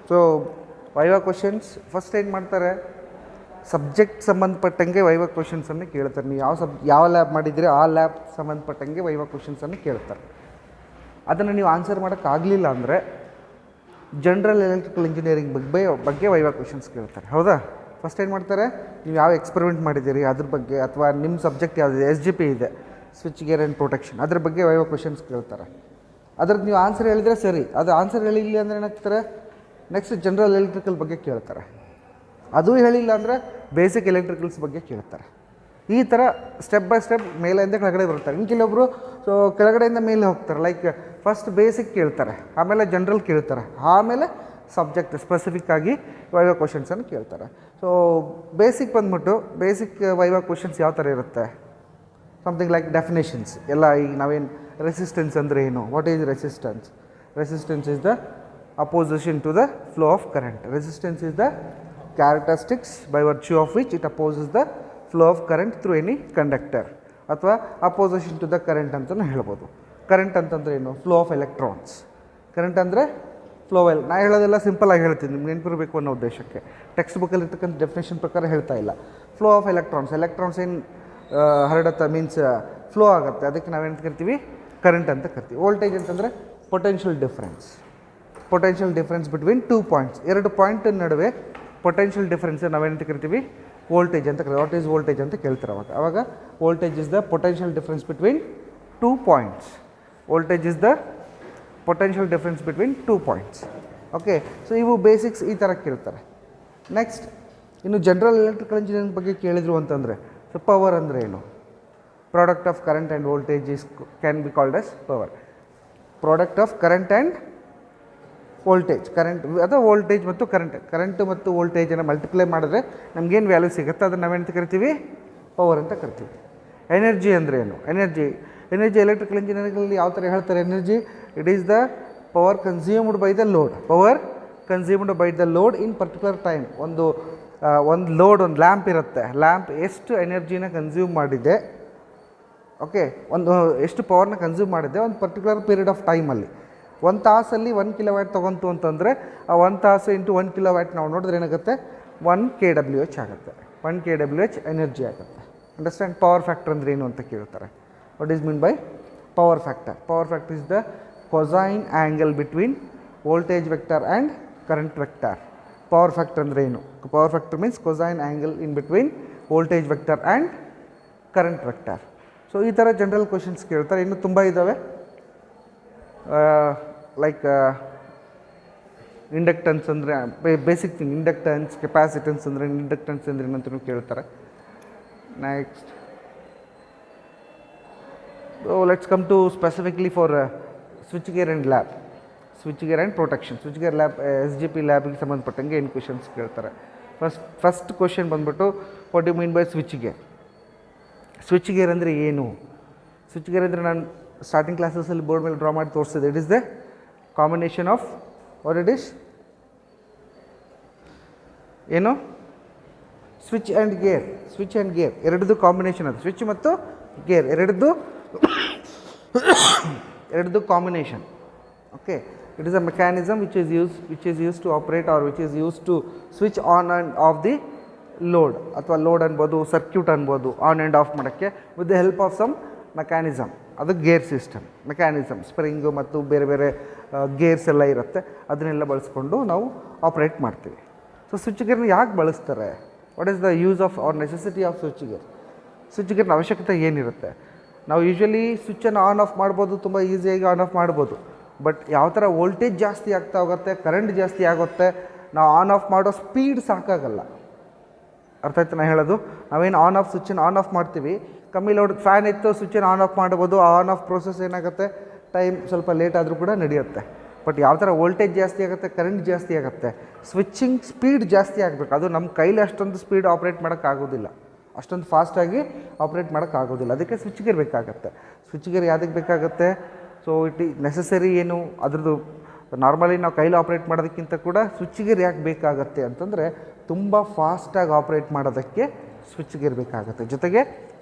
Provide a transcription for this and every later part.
So viva questions first ಏನು ಮಾಡ್ತಾರೆ, subject ಸಂಬಂಧಪಟ್ಟಂಗೆ ವೈವಾ ಕ್ವಶನ್ಸನ್ನು ಕೇಳ್ತಾರೆ. ನೀವು ಯಾವ ಲ್ಯಾಬ್ ಮಾಡಿದರೆ ಆ ಲ್ಯಾಬ್ ಸಂಬಂಧಪಟ್ಟಂಗೆ ವೈವಾ ಕ್ವಶನ್ಸನ್ನು ಕೇಳ್ತಾರೆ. ಅದನ್ನು ನೀವು ಆನ್ಸರ್ ಮಾಡೋಕ್ಕಾಗಲಿಲ್ಲ ಅಂದರೆ ಜನರಲ್ ಎಲೆಕ್ಟ್ರಿಕಲ್ ಇಂಜಿನಿಯರಿಂಗ್ ಬಗ್ಗೆ ವೈವಾ ಕ್ವಶನ್ಸ್ ಕೇಳ್ತಾರೆ. ಹೌದಾ? ಫಸ್ಟ್ ಏನು ಮಾಡ್ತಾರೆ, ನೀವು ಯಾವ ಎಕ್ಸ್ಪೆರಿಮೆಂಟ್ ಮಾಡಿದ್ದೀರಿ ಅದ್ರ ಬಗ್ಗೆ, ಅಥವಾ ನಿಮ್ಮ ಸಬ್ಜೆಕ್ಟ್ ಯಾವುದಿದೆ, SGP ಇದೆ, ಸ್ವಿಚ್ ಗೇರ್ ಆ್ಯಂಡ್ ಪ್ರೊಟೆಕ್ಷನ್, ಅದ್ರ ಬಗ್ಗೆ ವೈವಾ ಕ್ವಶನ್ಸ್ ಕೇಳ್ತಾರೆ. ಅದ್ರದ್ದು ನೀವು ಆನ್ಸರ್ ಹೇಳಿದರೆ ಸರಿ, ಅದು ಆನ್ಸರ್ ಹೇಳಿಲ್ಲ ಅಂದರೆ ಏನಾಗ್ತಾರೆ, ನೆಕ್ಸ್ಟ್ ಜನರಲ್ ಎಲೆಕ್ಟ್ರಿಕಲ್ ಬಗ್ಗೆ ಕೇಳ್ತಾರೆ. ಅದೂ ಹೇಳಿಲ್ಲ ಅಂದರೆ ಬೇಸಿಕ್ ಎಲೆಕ್ಟ್ರಿಕಲ್ಸ್ ಬಗ್ಗೆ ಕೇಳ್ತಾರೆ. ಈ ಥರ ಸ್ಟೆಪ್ ಬೈ ಸ್ಟೆಪ್ ಮೇಲೆಯಿಂದ ಕೆಳಗಡೆ ಬರ್ತಾರೆ. ಇನ್ನು ಕೆಲವೊಬ್ಬರು ಸೊ ಕೆಳಗಡೆಯಿಂದ ಮೇಲೆ ಹೋಗ್ತಾರೆ. ಲೈಕ್ ಫಸ್ಟ್ ಬೇಸಿಕ್ ಕೇಳ್ತಾರೆ, ಆಮೇಲೆ ಜನರಲ್ ಕೇಳ್ತಾರೆ, ಆಮೇಲೆ ಸಬ್ಜೆಕ್ಟ್ ಸ್ಪೆಸಿಫಿಕ್ ಆಗಿ ವೈವಾ ಕ್ವಶನ್ಸನ್ನು ಕೇಳ್ತಾರೆ. ಸೊ ಬೇಸಿಕ್ ಬಂದ್ಬಿಟ್ಟು ಬೇಸಿಕ್ ವೈವಾ ಕ್ವಶನ್ಸ್ ಯಾವ ಥರ ಇರುತ್ತೆ, ಸಮಥಿಂಗ್ ಲೈಕ್ ಡೆಫಿನೇಷನ್ಸ್ ಎಲ್ಲ. ಈಗ ನಾವೇನು ರೆಸಿಸ್ಟೆನ್ಸ್ ಅಂದರೆ ಏನು, what is resistance? Resistance is the opposition to the flow of current. Resistance is the characteristics by virtue of which it opposes the flow of current through any conductor, ಅಥವಾ opposition to the current ಅಂತಲೂ ಹೇಳ್ಬೋದು. Current ಅಂತಂದರೆ ಏನು? Flow of electrons. Current ಅಂದರೆ flow ನಾ ಹೇಳೋದೆಲ್ಲ ಸಿಂಪಲಾಗಿ ಹೇಳ್ತೀನಿ, ನಿಮ್ಗೆ ನೆನಪಿರಬೇಕು ಅನ್ನೋ ಉದ್ದೇಶಕ್ಕೆ. ಟೆಕ್ಸ್ಟ್ ಬುಕ್ಕಲ್ಲಿ ಇರ್ತಕ್ಕಂಥ ಡೆಫಿನೇಷನ್ ಪ್ರಕಾರ ಹೇಳ್ತಾ ಇಲ್ಲ. ಫ್ಲೋ ಆಫ್ ಎಲೆಕ್ಟ್ರಾನ್ಸ್, ಎಲೆಕ್ಟ್ರಾನ್ಸ್ ಏನು ಹರಡುತ್ತೆ, ಮೀನ್ಸ್ ಫ್ಲೋ ಆಗುತ್ತೆ, ಅದಕ್ಕೆ ನಾವೇನು ಕರಿತೀವಿ, ಕರೆಂಟ್ ಅಂತ ಕರಿತೀವಿ. ವೋಲ್ಟೇಜ್ ಅಂತಂದರೆ potential difference. Potential difference between two points, ಎರಡು ಪಾಯಿಂಟ್ ನಡುವೆ ಪೊಟೆನ್ಷಿಯಲ್ ಡಿಫ್ರೆನ್ಸ್ ನಾವೇನಂತ ಕರಿತೀವಿ, ವೋಲ್ಟೇಜ್ ಅಂತ ಕರಿತೀವಿ. ವಾಟ್ ಈಸ್ ವೋಲ್ಟೇಜ್ ಅಂತ ಕೇಳ್ತಾರೆ ಅವಾಗ voltage is the potential difference between two points. Voltage is the potential difference between two points. Okay, so ಇವು ಬೇಸಿಕ್ಸ್ ಈ ಥರ ಕೇಳ್ತಾರೆ. ನೆಕ್ಸ್ಟ್ ಇನ್ನು ಜನರಲ್ ಎಲೆಕ್ಟ್ರಿಕಲ್ ಇಂಜಿನಿಯರಿಂಗ್ ಬಗ್ಗೆ ಕೇಳಿದ್ರು ಅಂತಂದರೆ, ಸೊ ಪವರ್ ಅಂದರೆ ಏನು? Product of current and voltage is can be called as power. Product of current and voltage, current ಅಥವಾ ವೋಲ್ಟೇಜ್ ಮತ್ತು ಕರೆಂಟ್ ಮತ್ತು ವೋಲ್ಟೇಜನ್ನು ಮಲ್ಟಿಪ್ಲೈ ಮಾಡಿದ್ರೆ ನಮಗೇನು ವ್ಯಾಲ್ಯೂ ಸಿಗುತ್ತೆ ಅದನ್ನು ನಾವೇನಂತ ಕರಿತೀವಿ, ಪವರ್ ಅಂತ ಕರಿತೀವಿ. ಎನರ್ಜಿ ಅಂದರೆ ಏನು? ಎನರ್ಜಿ ಎಲೆಕ್ಟ್ರಿಕಲ್ ಇಂಜಿನಿಯರಿಂಗಲ್ಲಿ ಯಾವ ಥರ ಹೇಳ್ತಾರೆ, energy it is the power consumed by the load. Power consumed by the load in particular time. ಒಂದು ಲೋಡ್, ಒಂದು ಲ್ಯಾಂಪ್ ಇರುತ್ತೆ, ಲ್ಯಾಂಪ್ ಎಷ್ಟು ಎನರ್ಜಿನ ಕನ್ಸ್ಯೂಮ್ ಮಾಡಿದೆ, ಓಕೆ, ಎಷ್ಟು ಪವರ್ನ ಕನ್ಸ್ಯೂಮ್ ಮಾಡಿದೆ ಒಂದು ಪರ್ಟಿಕ್ಯುಲರ್ ಪೀರಿಯಡ್ ಆಫ್ ಟೈಮಲ್ಲಿ. 1 ತಾಸಲ್ಲಿ 1 ಕಿಲೋವ್ಯಾಟ್ ತೊಗೊಂತು ಅಂತಂದರೆ ಆ 1 ತಾಸು ಇಂಟು 1 ಕಿಲೋವ್ಯಾಟ್ ನಾವು ನೋಡಿದ್ರೆ ಏನಾಗುತ್ತೆ, 1 kWh ಆಗುತ್ತೆ. 1 kWh ಎನರ್ಜಿ ಆಗುತ್ತೆ. ಅಂಡರ್ಸ್ಟ್ಯಾಂಡ್? ಪವರ್ ಫ್ಯಾಕ್ಟರ್ ಅಂದರೆ ಏನು ಅಂತ ಕೇಳ್ತಾರೆ. What is mean by power factor? Power factor is the cosine angle between voltage vector and current vector. Power factor ಅಂದರೆ ಏನು? Power factor means cosine angle in between voltage vector and current vector. So ಈ ಥರ general questions ಕೇಳ್ತಾರೆ. ಇನ್ನೂ ತುಂಬ ಇದ್ದಾವೆ, like inductance ಅಂದರೆ basic thing, inductance, capacitance ಅಂದರೆ ಇಂಡಕ್ಟನ್ಸ್ ಅಂದರೆ ಏನಂತಲೂ ಕೇಳ್ತಾರೆ. Next let's come to specifically for switch gear and lab, switch gear and protection. Switch gear lab SGP ಲ್ಯಾಬಿಗೆ ಸಂಬಂಧಪಟ್ಟಂಗೆ ಏನು ಕ್ವಶನ್ಸ್ ಕೇಳ್ತಾರೆ. ಫಸ್ಟ್ ಕ್ವಶನ್ ಬಂದ್ಬಿಟ್ಟು, what you mean by switch gear? Switch gear ಅಂದರೆ ಏನು? ಸ್ವಿಚ್ ಗೇರ್ ಅಂದರೆ ನಾನು starting ಕ್ಲಾಸಸಲ್ಲಿ ಬೋರ್ಡ್ ಮೇಲೆ ಡ್ರಾ ಮಾಡಿ ತೋರಿಸಿದೆ. It is the combination of what it is, ಏನು, switch and gear. Switch and gear ಎರಡದ್ದು ಕಾಂಬಿನೇಷನ್, ಅದು ಸ್ವಿಚ್ ಮತ್ತು ಗೇರ್ ಎರಡದ್ದು combination. Okay, it is a mechanism which is use to operate or which is use to switch on and off the load, ಅಥವಾ load ಅನ್ಬೋದು, circuit ಅನ್ಬೋದು, on and off ಮಾಡೋಕ್ಕೆ with the help of some mechanism. ಅದು gear system mechanism. Spring ಮತ್ತು ಬೇರೆ ಬೇರೆ gears ಎಲ್ಲ ಇರುತ್ತೆ, ಅದನ್ನೆಲ್ಲ ಬಳಸ್ಕೊಂಡು ನಾವು ಆಪ್ರೇಟ್ ಮಾಡ್ತೀವಿ. ಸೊ ಸ್ವಿಚ್ ಗೇರ್ನ ಯಾಕೆ ಬಳಸ್ತಾರೆ? What is the use of or necessity of switch gear? Switch ಗೇರ್ನ ಅವಶ್ಯಕತೆ ಏನಿರುತ್ತೆ? ನಾವು ಯೂಶ್ವಲಿ ಸ್ವಿಚ್ಚನ್ನು ಆನ್ ಆಫ್ ಮಾಡ್ಬೋದು, ತುಂಬ ಈಸಿಯಾಗಿ ಆನ್ ಆಫ್ ಮಾಡ್ಬೋದು. ಬಟ್ ಯಾವ ಥರ ವೋಲ್ಟೇಜ್ ಜಾಸ್ತಿ ಆಗ್ತಾ ಹೋಗುತ್ತೆ, ಕರೆಂಟ್ ಜಾಸ್ತಿ ಆಗುತ್ತೆ, ನಾವು ಆನ್ ಆಫ್ ಮಾಡೋ ಸ್ಪೀಡ್ ಸಾಕಾಗಲ್ಲ. ಅರ್ಥ ಆಯ್ತು ನಾನು ಹೇಳೋದು? ನಾವೇನು ಆನ್ ಆಫ್ ಸ್ವಿಚ್ಚನ್ನು ಆನ್ ಆಫ್ ಮಾಡ್ತೀವಿ, ಕಮ್ಮಿ ಲೋಡ್ ಫ್ಯಾನ್ ಇತ್ತು, ಸ್ವಿಚ್ಚನ್ನು ಆನ್ ಆಫ್ ಮಾಡ್ಬೋದು. ಆನ್ ಆಫ್ ಪ್ರೋಸೆಸ್ ಏನಾಗುತ್ತೆ, ಟೈಮ್ ಸ್ವಲ್ಪ ಲೇಟ್ ಆದರೂ ಕೂಡ ನಡೆಯುತ್ತೆ. ಬಟ್ ಯಾವ ಥರ ವೋಲ್ಟೇಜ್ ಜಾಸ್ತಿ ಆಗುತ್ತೆ, ಕರೆಂಟ್ ಜಾಸ್ತಿ ಆಗುತ್ತೆ, ಸ್ವಿಚ್ಚಿಂಗ್ ಸ್ಪೀಡ್ ಜಾಸ್ತಿ ಆಗಬೇಕು. ಅದು ನಮ್ಮ ಕೈಲಿ ಅಷ್ಟೊಂದು ಸ್ಪೀಡ್ ಆಪ್ರೇಟ್ ಮಾಡೋಕ್ಕಾಗೋದಿಲ್ಲ, ಅಷ್ಟೊಂದು ಫಾಸ್ಟಾಗಿ ಆಪ್ರೇಟ್ ಮಾಡೋಕ್ಕಾಗೋದಿಲ್ಲ. ಅದಕ್ಕೆ ಸ್ವಿಚ್ ಗೇರ್ ಬೇಕಾಗುತ್ತೆ. ಸ್ವಿಚ್ ಗೇರ್ ಯಾವುದಕ್ಕೆ ಬೇಕಾಗುತ್ತೆ? ಸೊ ಇಟ್ ಈ ನೆಸಸರಿ ಏನು ಅದ್ರದ್ದು, ನಾರ್ಮಲಿ ನಾವು ಕೈಲಿ ಆಪ್ರೇಟ್ ಮಾಡೋದಕ್ಕಿಂತ ಕೂಡ ಸ್ವಿಚ್ ಗೇರ್ ಯಾಕೆ ಬೇಕಾಗುತ್ತೆ ಅಂತಂದರೆ, ತುಂಬ ಫಾಸ್ಟಾಗಿ ಆಪ್ರೇಟ್ ಮಾಡೋದಕ್ಕೆ ಸ್ವಿಚ್ ಗೇರ್ ಬೇಕಾಗುತ್ತೆ. ಜೊತೆಗೆ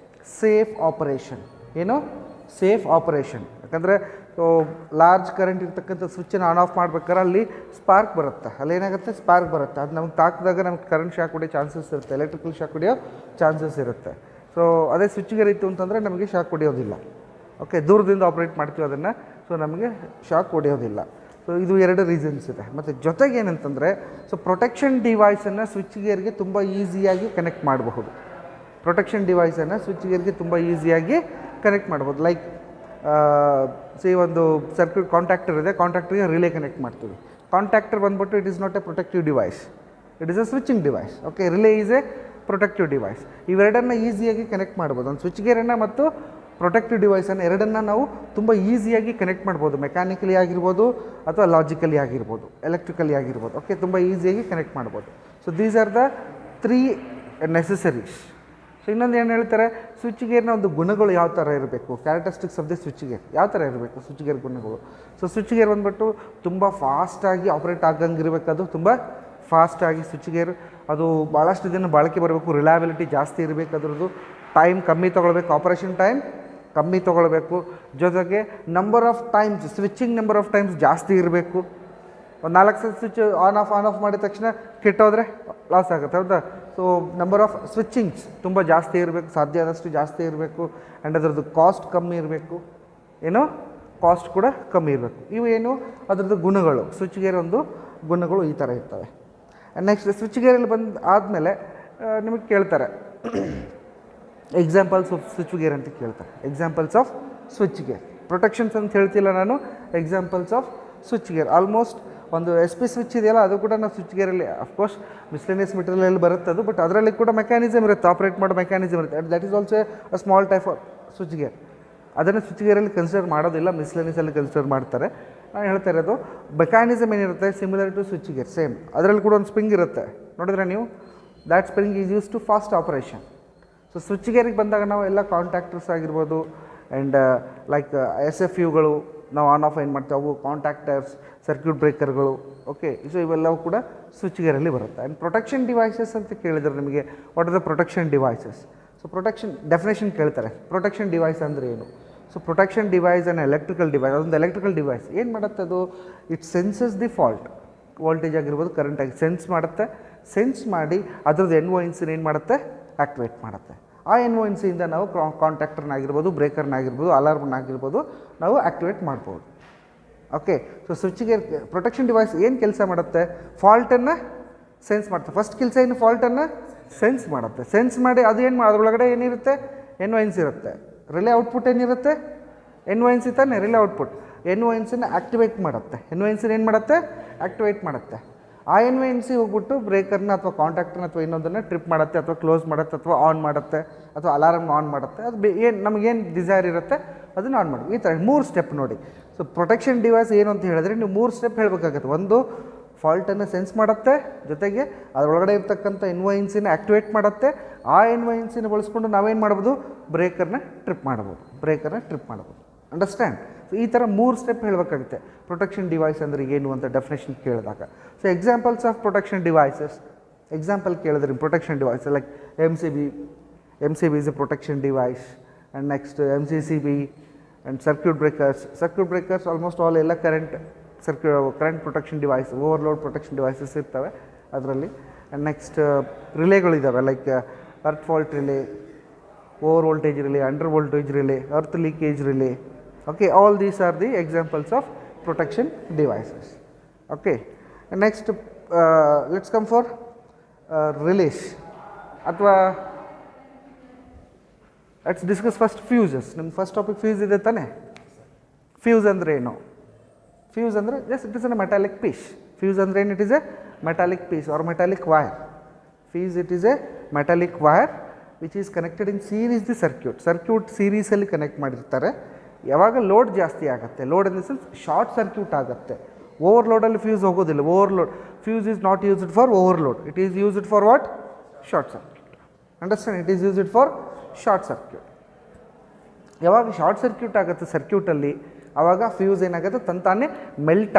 ಸೇಫ್ ಆಪರೇಷನ್. ಏನು? Safe operation. ಯಾಕಂದರೆ ಲಾರ್ಜ್ ಕರೆಂಟ್ ಇರ್ತಕ್ಕಂಥ ಸ್ವಿಚ್ಚನ್ನು ಆನ್ ಆಫ್ ಮಾಡ್ಬೇಕಾದ್ರೆ ಅಲ್ಲಿ ಸ್ಪಾರ್ಕ್ ಬರುತ್ತೆ, ಅಲ್ಲೇನಾಗುತ್ತೆ ಸ್ಪಾರ್ಕ್ ಬರುತ್ತೆ, ಅದು ನಮ್ಗೆ ತಾಕಿದಾಗ ನಮ್ಗೆ ಕರೆಂಟ್ ಶಾಕ್ ಹೊಡೆಯೋ ಚಾನ್ಸಸ್ ಇರುತ್ತೆ, ಎಲೆಕ್ಟ್ರಿಕಲ್ ಶಾಕ್ ಹೊಡೆಯೋ ಚಾನ್ಸಸ್ ಇರುತ್ತೆ. ಸೊ ಅದೇ ಸ್ವಿಚ್ ಗೇರ್ ಇತ್ತು ಅಂತಂದರೆ ನಮಗೆ ಶಾಕ್ ಹೊಡೆಯೋದಿಲ್ಲ. ಓಕೆ, ದೂರದಿಂದ ಆಪ್ರೇಟ್ ಮಾಡ್ತೀವಿ ಅದನ್ನು, ಸೊ ನಮಗೆ ಶಾಕ್ ಹೊಡೆಯೋದಿಲ್ಲ. ಸೊ ಇದು 2 ರೀಸನ್ಸ್ ಇದೆ. ಮತ್ತು ಜೊತೆಗೆ ಏನಂತಂದರೆ, ಸೊ ಪ್ರೊಟೆಕ್ಷನ್ ಡಿವೈಸನ್ನು ಸ್ವಿಚ್ ಗೇರ್ಗೆ ತುಂಬ ಈಸಿಯಾಗಿ ಕನೆಕ್ಟ್ ಮಾಡಬಹುದು. ಪ್ರೊಟೆಕ್ಷನ್ ಡಿವೈಸನ್ನು ಸ್ವಿಚ್ ಗೇರ್ಗೆ ತುಂಬ ಈಸಿಯಾಗಿ ಕನೆಕ್ಟ್ ಮಾಡ್ಬೋದು. ಲೈಕ್ ಒಂದು ಸರ್ಕ್ಯೂಟ್ ಕಾಂಟ್ಯಾಕ್ಟರ್ ಇದೆ, ಕಾಂಟ್ಯಾಕ್ಟರ್ಗೆ ರಿಲೇ ಕನೆಕ್ಟ್ ಮಾಡ್ತೀವಿ. ಕಾಂಟ್ಯಾಕ್ಟರ್ ಬಂದ್ಬಿಟ್ಟು it is not A protective device, it is A switching device. Okay, relay is A protective device. ಇವೆರಡನ್ನು ಈಸಿಯಾಗಿ ಕನೆಕ್ಟ್ ಮಾಡ್ಬೋದು. ಒಂದು ಸ್ವಿಚ್ ಗೇರನ್ನು ಮತ್ತು ಪ್ರೊಟೆಕ್ಟಿವ್ ಡಿವೈಸನ್ನು ಎರಡನ್ನು ನಾವು ತುಂಬ ಈಸಿಯಾಗಿ ಕನೆಕ್ಟ್ ಮಾಡ್ಬೋದು. ಮೆಕ್ಯಾನಿಕಲಿ ಆಗಿರ್ಬೋದು ಅಥವಾ ಲಾಜಿಕಲಿ ಆಗಿರ್ಬೋದು, ಎಲೆಕ್ಟ್ರಿಕಲಿ ಆಗಿರ್ಬೋದು. ಓಕೆ, ತುಂಬ ಈಸಿಯಾಗಿ ಕನೆಕ್ಟ್ ಮಾಡ್ಬೋದು. So these are the 3 ನೆಸೆಸರೀಸ್. So ಇನ್ನೊಂದು ಏನು ಹೇಳ್ತಾರೆ, ಸ್ವಿಚ್ ಗೇರ್ನ ಒಂದು ಗುಣಗಳು ಯಾವ ಥರ ಇರಬೇಕು, characteristics of the switch gear ಯಾವ ಥರ ಇರಬೇಕು, ಸ್ವಿಚ್ ಗೇರ್ ಗುಣಗಳು. ಸೊ ಸ್ವಿಚ್ ಗೇರ್ ಬಂದ್ಬಿಟ್ಟು ತುಂಬ ಫಾಸ್ಟಾಗಿ ಆಪ್ರೇಟ್ ಆಗಂಗೆ ಇರಬೇಕು, ಅದು ತುಂಬ ಫಾಸ್ಟಾಗಿ ಸ್ವಿಚ್ ಗೇರ್ ಅದು ಭಾಳಷ್ಟು ದಿನ ಬಾಳಿಕೆ ಬರಬೇಕು, ರಿಲಯಬಿಲಿಟಿ ಜಾಸ್ತಿ ಇರಬೇಕು, ಅದರದ್ದು ಟೈಮ್ ಕಮ್ಮಿ ತೊಗೊಳ್ಬೇಕು, ಆಪರೇಷನ್ ಟೈಮ್ ಕಮ್ಮಿ ತೊಗೊಳ್ಬೇಕು. ಜೊತೆಗೆ number of times, switching number of times ಜಾಸ್ತಿ ಇರಬೇಕು. ಒಂದು 4 ಸಲ ಸ್ವಿಚ್ ಆನ್ ಆಫ್ ಮಾಡಿದ ತಕ್ಷಣ ಕೆಟ್ಟೋದ್ರೆ ಲಾಸ್ ಆಗುತ್ತೆ, ಹೌದಾ. ಸೊ ನಂಬರ್ ಆಫ್ ಸ್ವಿಚಿಂಗ್ಸ್ ತುಂಬ ಜಾಸ್ತಿ ಇರಬೇಕು, ಸಾಧ್ಯ ಆದಷ್ಟು ಜಾಸ್ತಿ ಇರಬೇಕು. ಆ್ಯಂಡ್ ಅದರದ್ದು ಕಾಸ್ಟ್ ಕಮ್ಮಿ ಇರಬೇಕು, ಏನು ಕಾಸ್ಟ್ ಕೂಡ ಕಮ್ಮಿ ಇರಬೇಕು. ಇವೇನು ಅದರದ್ದು ಗುಣಗಳು, ಸ್ವಿಚ್ ಗೇರ್ ಒಂದು ಗುಣಗಳು ಈ ಥರ ಇರ್ತವೆ. ನೆಕ್ಸ್ಟ್ ಸ್ವಿಚ್ ಗೇರಲ್ಲಿ ಆದಮೇಲೆ ನಿಮಗೆ ಕೇಳ್ತಾರೆ ಎಕ್ಸಾಂಪಲ್ಸ್ ಆಫ್ ಸ್ವಿಚ್ ಗೇರ್ ಅಂತ ಕೇಳ್ತಾರೆ. Examples of switch gear, protections ಅಂತ ಹೇಳ್ತಿಲ್ಲ ನಾನು, examples of switch gear. Almost ಒಂದು SP ಸ್ವಿಚ್ ಇದೆಯಲ್ಲ, ಅದು ಕೂಡ ನಾವು ಸ್ವಿಚ್ ಗೇರಲ್ಲಿ ಅಫ್ಕೋರ್ಸ್ ಮಿಸ್ಲೇನಿಯಸ್ ಮೆಟೀರಿಯಲ್ ಬರುತ್ತೆ ಅದು, ಬಟ್ ಅದರಲ್ಲಿ ಕೂಡ ಮೆಕ್ಯಾನಿಸಮ್ ಇರುತ್ತೆ, ಆಪ್ರೇಟ್ ಮಾಡೋ ಮೆಕ್ಯಾನಿಸಮ್ ಇರುತ್ತೆ. That is also a small type of switch gear. ಅದನ್ನು ಸ್ವಿಚ್ ಗೇರಲ್ಲಿ ಕನ್ಸಿಡರ್ ಮಾಡೋದಿಲ್ಲ, ಮಿಸ್ಲೇನಿಯಸಲ್ಲಿ ಕನ್ಸಿಡರ್ ಮಾಡ್ತಾರೆ. ನಾನು ಹೇಳ್ತಾ ಇರೋದು ಮೆಕ್ಯಾನಿಸಮ್ ಏನಿರುತ್ತೆ similar to switch gear, same. ಅದರಲ್ಲಿ ಕೂಡ ಒಂದು ಸ್ಪ್ರಿಂಗ್ ಇರುತ್ತೆ, ನೋಡಿದ್ರೆ ನೀವು, that spring is use to fast operation. So switch ಗೇರಿಗೆ ಬಂದಾಗ ನಾವು ಎಲ್ಲ ಕಾಂಟ್ಯಾಕ್ಟರ್ಸ್ ಆಗಿರ್ಬೋದು ಆ್ಯಂಡ್ ಲೈಕ್ SFUಗಳು ನಾವು ಆನ್ ಆಫ್ ಏನು ಮಾಡ್ತೀವಿ, ಅವು ಕಾಂಟ್ಯಾಕ್ಟರ್ಸ್, ಸರ್ಕ್ಯೂಟ್ ಬ್ರೇಕರ್ಗಳು. ಓಕೆ, ಸೊ ಇವೆಲ್ಲವೂ ಕೂಡ ಸ್ವಿಚ್ ಗೇರಲ್ಲಿ ಬರುತ್ತೆ. ಆ್ಯಂಡ್ ಪ್ರೊಟೆಕ್ಷನ್ ಡಿವೈಸಸ್ ಅಂತ ಕೇಳಿದರೆ ನಿಮಗೆ, what are the protection devices. So protection definition ಕೇಳ್ತಾರೆ, ಪ್ರೊಟೆಕ್ಷನ್ ಡಿವೈಸ್ ಅಂದರೆ ಏನು. So protection device and electrical device, ಅದೊಂದು ಎಲೆಕ್ಟ್ರಿಕಲ್ ಡಿವೈಸ್ ಏನು ಮಾಡುತ್ತೆ, ಅದು it senses the fault, voltage ಆಗಿರ್ಬೋದು ಕರೆಂಟ್ ಆಗಿ ಸೆನ್ಸ್ ಮಾಡುತ್ತೆ. ಸೆನ್ಸ್ ಮಾಡಿ ಅದರದ್ದು NOINCನ ಏನು ಮಾಡುತ್ತೆ, ಆ್ಯಕ್ಟಿವೇಟ್ ಮಾಡುತ್ತೆ. ಆ NOINCಯಿಂದ ನಾವು ಕಾಂಟ್ಯಾಕ್ಟರ್ನಾಗಿರ್ಬೋದು, ಬ್ರೇಕರ್ನಾಗಿರ್ಬೋದು, ಅಲಾರ್ಮ್ನಾಗಿರ್ಬೋದು ನಾವು ಆ್ಯಕ್ಟಿವೇಟ್ ಮಾಡ್ಬೋದು. Okay, so switch gear protection device ಏನು ಕೆಲಸ ಮಾಡುತ್ತೆ, ಫಾಲ್ಟನ್ನು ಸೆನ್ಸ್ ಮಾಡುತ್ತೆ. ಫಸ್ಟ್ ಕೆಲಸ ಏನು, ಫಾಲ್ಟನ್ನು ಸೆನ್ಸ್ ಮಾಡುತ್ತೆ. ಸೆನ್ಸ್ ಮಾಡಿ ಅದು ಏನು ಅದರೊಳಗಡೆ ಏನಿರುತ್ತೆ, NOINC ಇರುತ್ತೆ. ರಿಲೇ ಔಟ್ಪುಟ್ ಏನಿರುತ್ತೆ, NOINC ತಾನೆ ರಿಲೇ ಔಟ್ಪುಟ್. NOINCನ ಆ್ಯಕ್ಟಿವೇಟ್ ಮಾಡುತ್ತೆ. NOINCನ ಏನು ಮಾಡುತ್ತೆ, ಆ್ಯಕ್ಟಿವೇಟ್ ಮಾಡುತ್ತೆ. ಆ NOINC ಹೋಗ್ಬಿಟ್ಟು ಬ್ರೇಕರ್ನ ಅಥವಾ ಕಾಂಟ್ಯಾಕ್ಟರ್ನ ಅಥವಾ ಇನ್ನೊಂದನ್ನು ಟ್ರಿಪ್ ಮಾಡುತ್ತೆ, ಅಥವಾ ಕ್ಲೋಸ್ ಮಾಡುತ್ತೆ, ಅಥವಾ ಆನ್ ಮಾಡುತ್ತೆ, ಅಥವಾ ಅಲಾರ್ಮ್ ಆನ್ ಮಾಡುತ್ತೆ. ಅದು ಏನು ನಮಗೇನು ಡಿಸೈರ್ ಇರುತ್ತೆ ಅದನ್ನು ಆನ್ ಮಾಡಿ. ಈ ಥರ 3 ಸ್ಟೆಪ್ ನೋಡಿ. ಸೊ ಪ್ರೊಟೆಕ್ಷನ್ ಡಿವೈಸ್ ಏನು ಅಂತ ಹೇಳಿದ್ರೆ ನೀವು 3 ಸ್ಟೆಪ್ ಹೇಳಬೇಕಾಗತ್ತೆ. ಒಂದು, ಫಾಲ್ಟನ್ನು ಸೆನ್ಸ್ ಮಾಡುತ್ತೆ, ಜೊತೆಗೆ ಅದರೊಳಗಡೆ ಇರ್ತಕ್ಕಂಥ NOINCನ ಆ್ಯಕ್ಟಿವೇಟ್ ಮಾಡುತ್ತೆ. ಆ NOINCನ ಬಳಸ್ಕೊಂಡು ನಾವೇನು ಮಾಡ್ಬೋದು, ಬ್ರೇಕರ್ನ ಟ್ರಿಪ್ ಮಾಡ್ಬೋದು. ಅಂಡರ್ಸ್ಟ್ಯಾಂಡ್. ಸೊ ಈ ಥರ 3 ಸ್ಟೆಪ್ ಹೇಳಬೇಕಾಗುತ್ತೆ ಪ್ರೊಟೆಕ್ಷನ್ ಡಿವೈಸ್ ಅಂದರೆ ಏನು ಅಂತ ಡೆಫಿನೇಷನ್ ಕೇಳಿದಾಗ. So examples of protection devices, example ಕೇಳಿದ್ರೆ protection device like MCB is a protection device. And next MCCB and circuit breakers almost all ಎಲ್ಲ current protection device, overload protection devices ಇರ್ತವೆ ಅದರಲ್ಲಿ. And next ರಿಲೇಗಳಿದ್ದಾವೆ, like earth fault relay, over voltage relay, under voltage relay, earth leakage relay. Okay, all these are the examples of protection devices. Okay, and next let's come for relays. Athwa let's discuss first fuses. Nam first topic fuse ide tane. Fuse andre eno, fuse andre just it is a metallic piece. Fuse andre it is a metallic piece or metallic wire. Fuse it is a metallic wire which is connected in series the circuit series alli connect ಮಾಡಿರ್ತಾರೆ. ಯಾವಾಗ load ಜಾಸ್ತಿ ಆಗುತ್ತೆ, load in the sense short circuit ಆಗುತ್ತೆ. ಓವರ್ಲೋಡಲ್ಲಿ fuse ಹೋಗೋದಿಲ್ಲ. Overload fuse is not used for overload, it is used for what, short circuit. Understand, it is used for short circuit. ಯಾವಾಗ short circuit ಆಗುತ್ತೆ ಸರ್ಕ್ಯೂಟಲ್ಲಿ, ಆವಾಗ fuse ಏನಾಗುತ್ತೆ, ತಂತಾನೇ melt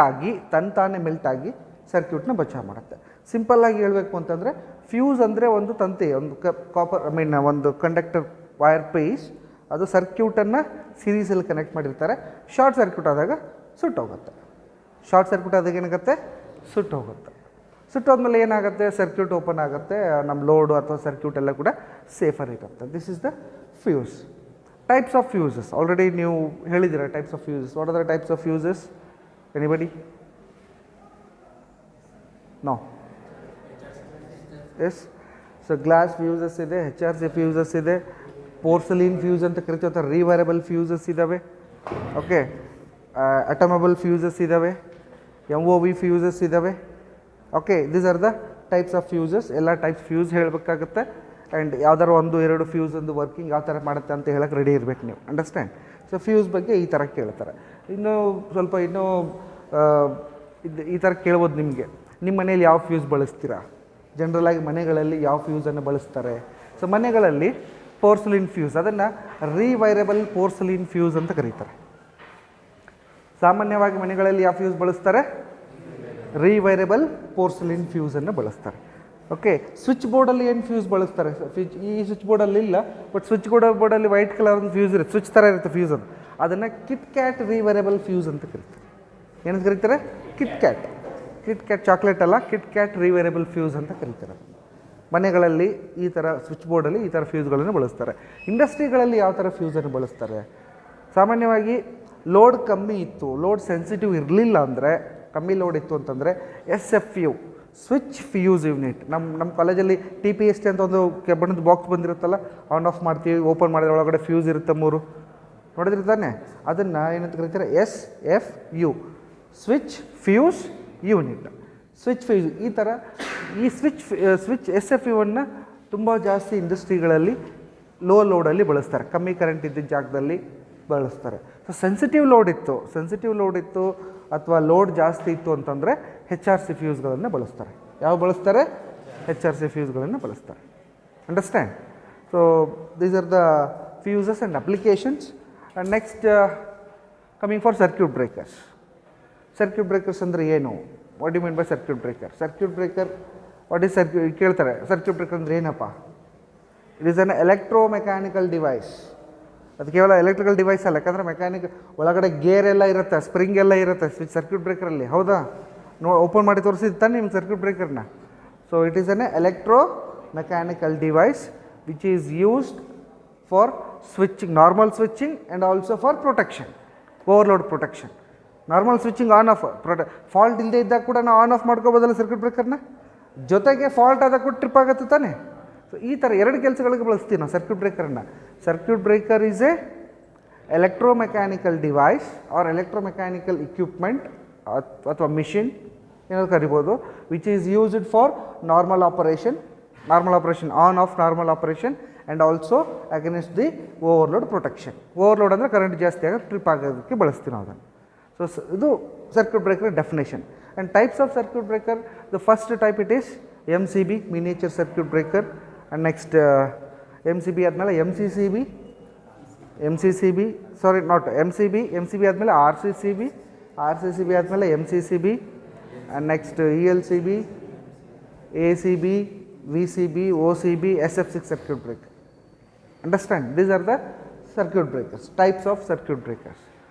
ಆಗಿ ಸರ್ಕ್ಯೂಟ್ನ ಬಚಾವ್ ಮಾಡುತ್ತೆ. ಸಿಂಪಲ್ಲಾಗಿ ಹೇಳಬೇಕು ಅಂತಂದರೆ, ಫ್ಯೂಸ್ ಅಂದರೆ ಒಂದು ತಂತಿ, ಒಂದು ಕಾಪರ್ ಒಂದು ಕಂಡಕ್ಟರ್ ವೈರ್ ಪೀಸ್, ಅದು ಸರ್ಕ್ಯೂಟನ್ನು ಸೀರೀಸಲ್ಲಿ ಕನೆಕ್ಟ್ ಮಾಡಿರ್ತಾರೆ. ಶಾರ್ಟ್ ಸರ್ಕ್ಯೂಟ್ ಆದಾಗ ಸುಟ್ಟೋಗುತ್ತೆ. ಶಾರ್ಟ್ ಸರ್ಕ್ಯೂಟ್ ಆದಾಗ ಏನಾಗುತ್ತೆ, ಸುಟ್ಟೋಗುತ್ತೆ. ಸುಟ್ಟೋದ್ಮೇಲೆ ಏನಾಗುತ್ತೆ, ಸರ್ಕ್ಯೂಟ್ ಓಪನ್ ಆಗುತ್ತೆ, ನಮ್ಮ ಲೋಡು ಅಥವಾ ಸರ್ಕ್ಯೂಟ್ ಎಲ್ಲ ಕೂಡ ಸೇಫರ್ ಇರುತ್ತೆ. This is the fuse. Types of fuses already ನೀವು ಹೇಳಿದ್ದೀರ. Types of fuses, what are the types of fuses? Anybody? No. Yes. So glass fuses ಇದೆ, HRC ಫ್ಯೂಸಸ್ ಇದೆ, ಪೋರ್ಸಲಿನ್ ಫ್ಯೂಸ್ ಅಂತ ಕರಿತೀವಿ ಅಥವಾ ರಿವೈರಬಲ್ ಫ್ಯೂಸಸ್ ಇದ್ದಾವೆ. ಓಕೆ, ಅಟಮಬಲ್ ಫ್ಯೂಸಸ್ ಇದ್ದಾವೆ, MOV fuses ಇದ್ದಾವೆ. Okay, these are the types of fuses. ಎಲ್ಲ types fuse ಹೇಳಬೇಕಾಗುತ್ತೆ. ಆ್ಯಂಡ್ ಯಾವ್ದಾರು ಒಂದು ಎರಡು ಫ್ಯೂಸ್ ಒಂದು ವರ್ಕಿಂಗ್ ಯಾವ ಥರ ಮಾಡುತ್ತೆ ಅಂತ ಹೇಳಕ್ಕೆ ರೆಡಿ ಇರಬೇಕು ನೀವು. ಅಂಡರ್ಸ್ಟ್ಯಾಂಡ್? ಸೊ ಫ್ಯೂಸ್ ಬಗ್ಗೆ ಈ ಥರ ಕೇಳ್ತಾರೆ. ಇನ್ನೂ ಸ್ವಲ್ಪ ಈ ಥರ ಕೇಳ್ಬೋದು ನಿಮಗೆ. ನಿಮ್ಮ ಮನೇಲಿ ಯಾವ ಫ್ಯೂಸ್ ಬಳಸ್ತೀರಾ? ಜನರಲಾಗಿ ಮನೆಗಳಲ್ಲಿ ಯಾವ ಫ್ಯೂಸನ್ನು ಬಳಸ್ತಾರೆ? ಸೊ ಮನೆಗಳಲ್ಲಿ ಪೋರ್ಸಲಿನ್ ಫ್ಯೂಸ್, ಅದನ್ನು ರಿವೈರಬಲ್ ಪೋರ್ಸಲಿನ್ ಫ್ಯೂಸ್ ಅಂತ ಕರೀತಾರೆ. ಸಾಮಾನ್ಯವಾಗಿ ಮನೆಗಳಲ್ಲಿ ಯಾವ ಫ್ಯೂಸ್ ಬಳಸ್ತಾರೆ? ರಿವೈರಬಲ್ ಪೋರ್ಸಲಿನ್ ಫ್ಯೂಸನ್ನು ಬಳಸ್ತಾರೆ. ಓಕೆ, ಸ್ವಿಚ್ ಬೋರ್ಡಲ್ಲಿ ಏನು ಫ್ಯೂಸ್ ಬಳಸ್ತಾರೆ? ಈ ಸ್ವಿಚ್ ಬೋರ್ಡಲ್ಲಿ ಇಲ್ಲ, ಬಟ್ ಸ್ವಿಚ್ ಬೋರ್ಡಲ್ಲಿ ವೈಟ್ ಕಲರ್ ಒಂದು ಫ್ಯೂಸ್ ಇರುತ್ತೆ, ಸ್ವಿಚ್ ಥರ ಇರುತ್ತೆ ಫ್ಯೂಸ್. ಅದನ್ನು ಕಿಟ್ ಕ್ಯಾಟ್ ರಿವೈರಬಲ್ ಫ್ಯೂಸ್ ಅಂತ ಕರೀತಾರೆ. ಏನಂತ ಕರೀತಾರೆ? Kit cat. Kit cat chocolate ಅಲ್ಲ, ಕಿಟ್ ಕ್ಯಾಟ್ ರಿವೈರಬಲ್ ಫ್ಯೂಸ್ ಅಂತ ಕರೀತಾರೆ. ಮನೆಗಳಲ್ಲಿ ಈ ಥರ ಸ್ವಿಚ್ ಬೋರ್ಡಲ್ಲಿ ಈ ಥರ ಫ್ಯೂಸ್ಗಳನ್ನು ಬಳಸ್ತಾರೆ. ಇಂಡಸ್ಟ್ರಿಗಳಲ್ಲಿ ಯಾವ ಥರ ಫ್ಯೂಸನ್ನು ಬಳಸ್ತಾರೆ? ಸಾಮಾನ್ಯವಾಗಿ ಲೋಡ್ ಕಮ್ಮಿ ಇತ್ತು, ಲೋಡ್ ಸೆನ್ಸಿಟಿವ್ ಇರಲಿಲ್ಲ ಅಂದರೆ, ಕಮ್ಮಿ ಲೋಡ್ ಇತ್ತು ಅಂತಂದರೆ SFU, ಸ್ವಿಚ್ ಫ್ಯೂಸ್ ಯೂನಿಟ್. ನಮ್ಮ ಕಾಲೇಜಲ್ಲಿ TPST ಅಂತ ಒಂದು ಕೆಬ್ಬಣದ ಬಾಕ್ಸ್ ಬಂದಿರುತ್ತಲ್ಲ, ಆನ್ ಆಫ್ ಮಾಡ್ತೀವಿ, ಓಪನ್ ಮಾಡಿದ್ರೆ ಒಳಗಡೆ ಫ್ಯೂಸ್ ಇರುತ್ತೆ 3, ನೋಡಿದ್ರೆ ತಾನೆ? ಅದನ್ನು ಏನಂತ ಕರೀತಾರೆ? SFU, switch fuse unit. Switch fuse ಈ ಥರ ಈ ಸ್ವಿಚ್ SFUವನ್ನು ತುಂಬ ಜಾಸ್ತಿ ಇಂಡಸ್ಟ್ರಿಗಳಲ್ಲಿ ಲೋ ಲೋಡಲ್ಲಿ ಬಳಸ್ತಾರೆ, ಕಮ್ಮಿ ಕರೆಂಟ್ ಇದ್ದಿದ್ದ ಜಾಗದಲ್ಲಿ ಬಳಸ್ತಾರೆ. ಸೊ ಸೆನ್ಸಿಟಿವ್ ಲೋಡ್ ಇತ್ತು ಅಥವಾ ಲೋಡ್ ಜಾಸ್ತಿ ಇತ್ತು ಅಂತಂದರೆ HRC ಫ್ಯೂಸ್ಗಳನ್ನು ಬಳಸ್ತಾರೆ. ಯಾವ ಬಳಸ್ತಾರೆ? HRC ಫ್ಯೂಸ್ಗಳನ್ನು ಬಳಸ್ತಾರೆ. Understand? So these are the fuses and applications. And next coming for circuit breakers. Circuit breakers ಅಂದರೆ ಏನು? What do mean by circuit breaker? Circuit breaker what is ಕೇಳ್ತಾರೆ. ಸರ್ಕ್ಯೂಟ್ ಬ್ರೇಕರ್ ಅಂದರೆ ಏನಪ್ಪ? It is an electromechanical device. ಅದು ಕೇವಲ electrical device ಅಲ್ಲ, ಯಾಕಂದರೆ mechanic ಒಳಗಡೆ ಗೇರ್ ಎಲ್ಲ ಇರುತ್ತೆ, ಸ್ಪ್ರಿಂಗ್ ಎಲ್ಲ ಇರುತ್ತೆ ಸರ್ಕ್ಯೂಟ್ ಬ್ರೇಕರಲ್ಲಿ. ಹೌದಾ? ಓಪನ್ ಮಾಡಿ ತೋರಿಸಿದ್ದು ತಾನೆ ನಿಮ್ಗೆ ಸರ್ಕ್ಯೂಟ್ ಬ್ರೇಕರ್ನ. So it is an electro mechanical device which is used for switching, normal switching and also for protection, overload protection. Normal switching on off, fault ಇಲ್ಲದೆ ಇದ್ದಾಗ ಕೂಡ ನಾವು ಆನ್ ಆಫ್ ಮಾಡ್ಕೋಬೋದಲ್ಲ ಸರ್ಕ್ಯೂಟ್ ಬ್ರೇಕರ್ನ. ಜೊತೆಗೆ ಫಾಲ್ಟ್ ಆದಾಗ ಕೂಡ ಟ್ರಿಪ್ ಆಗುತ್ತೆ ತಾನೆ. ಸೊ ಈ ಥರ ಎರಡು ಕೆಲಸಗಳಿಗೆ ಬಳಸ್ತೀವಿ ನಾವು ಸರ್ಕ್ಯೂಟ್ ಬ್ರೇಕರನ್ನು. Circuit breaker is a electromechanical device or electromechanical equipment ಅಥವಾ ಮಿಷಿನ್ ಏನಾದ್ರು ಕರಿಬೋದು, which is used for normal operation on off normal operation and also against the overload protection. Overload ಅಂದರೆ ಕರೆಂಟ್ ಜಾಸ್ತಿ ಆಗೋದು, ಟ್ರಿಪ್ ಆಗೋದಕ್ಕೆ ಬಳಸ್ತೀವಿ ನಾವು ಅದನ್ನು. ಸೊ ಇದು circuit breaker definition. And types of circuit breaker, the first type it is MCB, miniature circuit breaker. And next MCB ಆದಮೇಲೆ MCCB ಆದಮೇಲೆ RCCB ಆದಮೇಲೆ MCCB, and next ELCB, ACB, VCB, OCB, SF6 circuit breaker. Understand? These are the circuit breakers, types of circuit breakers.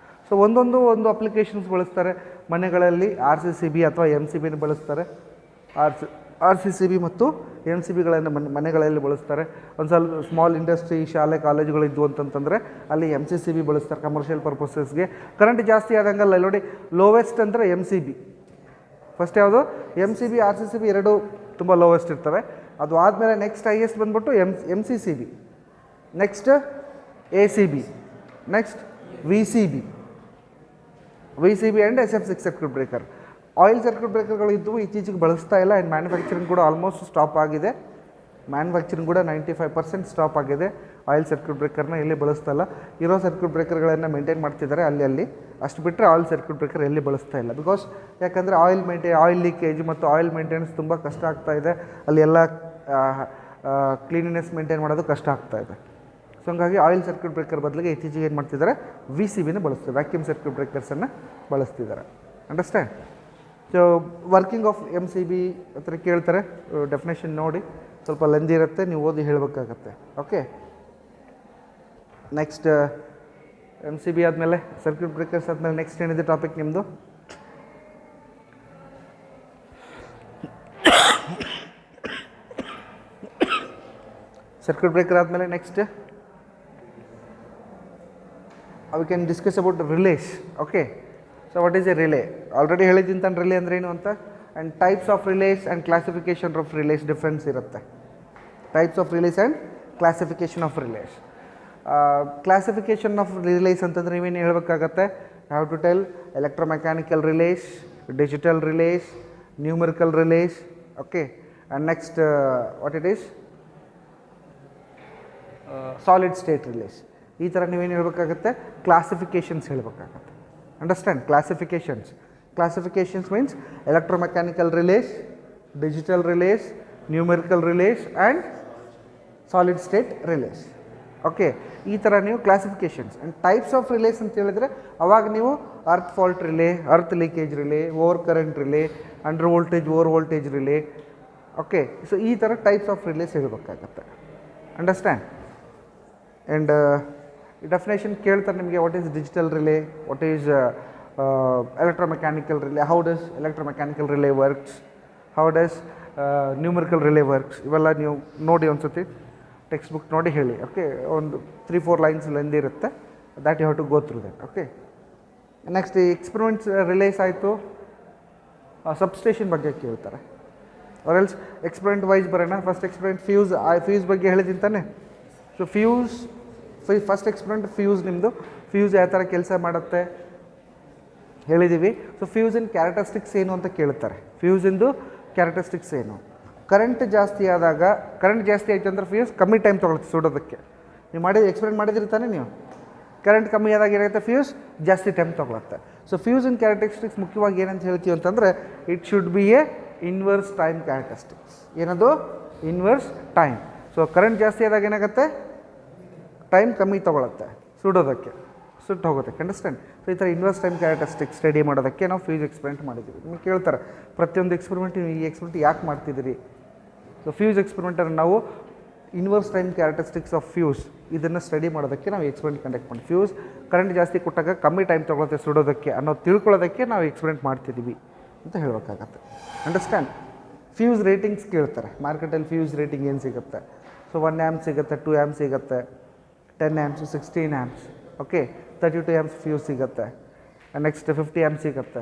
So ಒಂದು applications ಬಳಸ್ತಾರೆ ಮನೆಗಳಲ್ಲಿ. RCCB ಅಥವಾ MCBನ ಬಳಸ್ತಾರೆ. RCCB ಮತ್ತು MCBಗಳನ್ನು ಮನೆಗಳಲ್ಲಿ ಬಳಸ್ತಾರೆ. ಒಂದು ಸ್ವಲ್ಪ ಸ್ಮಾಲ್ ಇಂಡಸ್ಟ್ರಿ, ಶಾಲೆ, ಕಾಲೇಜುಗಳಿದ್ವು ಅಂತಂತಂದರೆ ಅಲ್ಲಿ MCCB ಬಳಸ್ತಾರೆ ಕಮರ್ಷಿಯಲ್ ಪರ್ಪಸಸ್ಗೆ. ಕರೆಂಟ್ ಜಾಸ್ತಿ ಆದಂಗಲ್ಲ ನೋಡಿ, ಲೋವೆಸ್ಟ್ ಅಂದರೆ MCB. ಫಸ್ಟ್ ಯಾವುದು? MCB, RCCB ಎರಡೂ ತುಂಬ ಲೋವೆಸ್ಟ್ ಇರ್ತವೆ. ಅದು ಆದಮೇಲೆ ನೆಕ್ಸ್ಟ್ ಹೈಯೆಸ್ಟ್ ಬಂದ್ಬಿಟ್ಟು MCCB, next ACB, next VCB and SF6 circuit breaker. Oil circuit ಬ್ರೇಕರ್ಗಳು ಇದ್ದವು, ಇತ್ತೀಚೆಗೆ ಬಳಸ್ತಾ ಇಲ್ಲ. ಆ್ಯಂಡ್ ಮ್ಯಾನುಫ್ಯಾಕ್ಚರಿಂಗ್ ಕೂಡ ಆಲ್ಮೋಸ್ಟ್ ಸ್ಟಾಪ್ ಆಗಿದೆ. 95% ಸ್ಟಾಪ್ ಆಗಿದೆ. ಆಯಿಲ್ ಸರ್ಕ್ಯೂಟ್ ಬ್ರೇಕರ್ನ ಎಲ್ಲಿ ಬಳಸ್ತಾ ಇಲ್ಲ. ಇರೋ ಸರ್ಕ್ಯೂಟ್ ಬ್ರೇಕರ್ಗಳನ್ನು ಮೇಂಟೈನ್ ಮಾಡ್ತಿದ್ದಾರೆ ಅಲ್ಲಿ. ಅಷ್ಟು ಬಿಟ್ಟರೆ ಆಯಿಲ್ ಸರ್ಕ್ಯೂಟ್ ಬ್ರೇಕರ್ ಎಲ್ಲಿ ಬಳಸ್ತಾ ಇಲ್ಲ. ಬಿಕಾಸ್ ಯಾಕಂದರೆ ಆಯಿಲ್ ಲೀಕೇಜ್ ಮತ್ತು ಆಯಿಲ್ ಮೇಂಟೆನೆನ್ಸ್ ತುಂಬ ಕಷ್ಟ ಆಗ್ತಾ ಇದೆ. ಅಲ್ಲಿ ಎಲ್ಲ ಕ್ಲೀನಿನೆಸ್ ಮೇಂಟೈನ್ ಮಾಡೋದು ಕಷ್ಟ ಆಗ್ತಾ ಇದೆ. ಸೊ ಹಂಗಾಗಿ ಆಯಿಲ್ ಸರ್ಕ್ಯೂಟ್ ಬ್ರೇಕರ್ ಬದಲಿಗೆ ಇತ್ತೀಚೆಗೆ ಏನು ಮಾಡ್ತಿದ್ದಾರೆ, VCBನ ಬಳಸ್ತಾರೆ, ವ್ಯಾಕ್ಯೂಮ್ ಸರ್ಕ್ಯೂಟ್ ಬ್ರೇಕರ್ಸನ್ನು ಬಳಸ್ತಿದ್ದಾರೆ. Understand? So working of MCB ಹತ್ರ ಕೇಳ್ತಾರೆ, ಡೆಫಿನೇಷನ್ ನೋಡಿ, ಸ್ವಲ್ಪ ಲೆಂದಿ ಇರುತ್ತೆ, ನೀವು ಓದಿ ಹೇಳಬೇಕಾಗತ್ತೆ. Okay, next M C B ಆದಮೇಲೆ ಸರ್ಕ್ಯೂಟ್ ಬ್ರೇಕರ್ಸ್ ಆದಮೇಲೆ ನೆಕ್ಸ್ಟ್ ಏನಿದೆ ಟಾಪಿಕ್ ನಿಮ್ಮದು? ಸರ್ಕ್ಯೂಟ್ ಬ್ರೇಕರ್ ಆದಮೇಲೆ next we can discuss about the relays. Okay, so what is a relay? Already ಹೇಳಿದ್ದೀನಿ ತಾನು ರಿಲೇ ಅಂದ್ರೆ ಏನು ಅಂತ. And types of relays and classification of relays difference ಇರುತ್ತೆ. Types of relays and classification of relays. Classification of relays ಅಂತಂದ್ರೆ ನೀವೇನು ಹೇಳಬೇಕಾಗತ್ತೆ? Have to tell electromechanical relays, digital relays, numerical relays. Okay, and next what it is solid state relays. ಈ ಥರ ನೀವೇನು ಹೇಳಬೇಕಾಗತ್ತೆ? Classifications ಹೇಳಬೇಕಾಗತ್ತೆ. Understand? Classifications means electromechanical relays, digital relays, numerical relays and solid state relays. Okay, ಈ ಥರ ನೀವು classifications. And types of relays ಅಂತ ಹೇಳಿದರೆ ಅವಾಗ ನೀವು earth fault relay, earth leakage relay, over current relay, under voltage, over voltage relay. Okay, so ಈ ಥರ types of relays ಹೇಳಬೇಕಾಗತ್ತೆ. ಅಂಡರ್ಸ್ಟ್ಯಾಂಡ್? ಆ್ಯಂಡ್ ಡೆಫಿನೇಷನ್ ಕೇಳ್ತಾರೆ ನಿಮಗೆ. What is digital relay, what is electromechanical relay, how does electromechanical relay works, how does numerical relay works. ಇವೆಲ್ಲ ನೀವು ನೋಡಿ ಒಂದ್ಸತಿ text book ನೋಡಿ ಹೇಳಿ. ಓಕೆ, ಒಂದು 3-4 ಲೈನ್ಸ್ ಲೆಂದ್ ಇರುತ್ತೆ. That you have to go through that. Okay, next ಈ experiments relays ಆಯಿತು. ಸಬ್ಸ್ಟೇಷನ್ ಬಗ್ಗೆ ಕೇಳ್ತಾರೆ. ಆರ್ ಎಲ್ಸ್ ಎಕ್ಸ್ಪೆರಿಮೆಂಟ್ ವೈಸ್ ಬರೋಣ. ಫಸ್ಟ್ ಎಕ್ಸ್ಪೆರಿಮೆಂಟ್ ಫ್ಯೂಸ್ ಬಗ್ಗೆ ಹೇಳಿದ್ದೀನಿ ತಾನೆ. So first experiment fuse. ನಿಮ್ಮದು ಫ್ಯೂಸ್ ಯಾವ ಥರ ಕೆಲಸ ಮಾಡುತ್ತೆ ಹೇಳಿದ್ದೀವಿ. ಸೊ ಫ್ಯೂಸಿನ ಕ್ಯಾರೆಕ್ಟರಿಸ್ಟಿಕ್ಸ್ ಏನು ಅಂತ ಕೇಳ್ತಾರೆ. ಫ್ಯೂಸಿಂದು ಕ್ಯಾರೆಕ್ಟರಿಸ್ಟಿಕ್ಸ್ ಏನು? ಕರೆಂಟ್ ಜಾಸ್ತಿ ಆದಾಗ, ಕರೆಂಟ್ ಜಾಸ್ತಿ ಆಯಿತು ಅಂದ್ರೆ ಫ್ಯೂಸ್ ಕಮ್ಮಿ ಟೈಮ್ ತೊಗೊಳುತ್ತೆ ಸುಡೋದಕ್ಕೆ. ನೀವು ಎಕ್ಸ್ಪೆರಿಮೆಂಟ್ ಮಾಡಿದಿರ್ತಾನೆ ನೀವು. ಕರೆಂಟ್ ಕಮ್ಮಿ ಆದಾಗ ಏನಾಗುತ್ತೆ? ಫ್ಯೂಸ್ ಜಾಸ್ತಿ ಟೈಮ್ ತೊಗೊಳುತ್ತೆ. ಸೊ ಫ್ಯೂಸಿನ ಕ್ಯಾರೆಕ್ಟರಿಸ್ಟಿಕ್ಸ್ ಮುಖ್ಯವಾಗಿ ಏನಂತ ಹೇಳ್ತೀವಿ ಅಂತಂದರೆ, it should be a inverse time characteristics. ಏನದು? Inverse time. ಸೊ ಕರೆಂಟ್ ಜಾಸ್ತಿ ಆದಾಗ ಏನಾಗುತ್ತೆ? ಟೈಮ್ ಕಮ್ಮಿ ತೊಗೊಳುತ್ತೆ ಸುಡೋದಕ್ಕೆ, ಸುಟ್ಟು ಹೋಗೋದಕ್ಕೆ. ಅಂಡರ್ಸ್ಟ್ಯಾಂಡ್? ಸೊ ಈ ಥರ ಇನ್ವರ್ಸ್ ಟೈಮ್ ಕ್ಯಾರೆಕ್ಟರಿಸ್ಟಿಕ್ಸ್ ಸ್ಟಡಿ ಮಾಡೋದಕ್ಕೆ ನಾವು ಫ್ಯೂಸ್ ಎಕ್ಸ್ಪೆರಿಮೆಂಟ್ ಮಾಡಿದ್ದೀವಿ. ನಿಮಗೆ ಕೇಳ್ತಾರೆ ಪ್ರತಿಯೊಂದು ಎಕ್ಸ್ಪೆರಿಮೆಂಟ್ ಈ ಎಕ್ಸ್ಪೆರಿಮೆಂಟ್ ಯಾಕೆ ಮಾಡ್ತಿದ್ದೀರಿ? ಸೊ ಫ್ಯೂಸ್ ಎಕ್ಸ್ಪೆರಿಮೆಂಟನ್ನು ನಾವು inverse time characteristics of fuse ಇದನ್ನು ಸ್ಟಡಿ ಮಾಡೋದಕ್ಕೆ ನಾವು ಎಕ್ಸ್ಪೆರಿಮೆಂಟ್ ಕಂಡಕ್ಟ್ ಮಾಡಿ, ಫ್ಯೂಸ್ ಕರೆಂಟ್ ಜಾಸ್ತಿ ಕೊಟ್ಟಾಗ ಕಮ್ಮಿ ಟೈಮ್ ತೊಗೊಳುತ್ತೆ ಸುಡೋದಕ್ಕೆ ಅನ್ನೋದು ತಿಳ್ಕೊಳ್ಳೋದಕ್ಕೆ ನಾವು ಎಕ್ಸ್ಪೆರಿಮೆಂಟ್ ಮಾಡ್ತಿದ್ದೀವಿ ಅಂತ ಹೇಳಬೇಕಾಗತ್ತೆ. ಅಂಡರ್ಸ್ಟ್ಯಾಂಡ್? ಫ್ಯೂಸ್ ರೇಟಿಂಗ್ಸ್ ಕೇಳ್ತಾರೆ. ಮಾರ್ಕೆಟಲ್ಲಿ ಫ್ಯೂಸ್ ರೇಟಿಂಗ್ ಏನು ಸಿಗುತ್ತೆ? ಸೊ 1 ಆ್ಯಂಪ್ ಸಿಗುತ್ತೆ, 2 ಆ್ಯಂಪ್ ಸಿಗುತ್ತೆ, 10 ಆ್ಯಂಪ್ಸ್, 16 ಆ್ಯಂಪ್ಸ್. ಓಕೆ, 32 ಆ್ಯಂಪ್ಸ್ ಫ್ಯೂಸ್ ಸಿಗುತ್ತೆ. ನೆಕ್ಸ್ಟ್ 50 ಆ್ಯಂಪ್ಸ್ ಸಿಗುತ್ತೆ.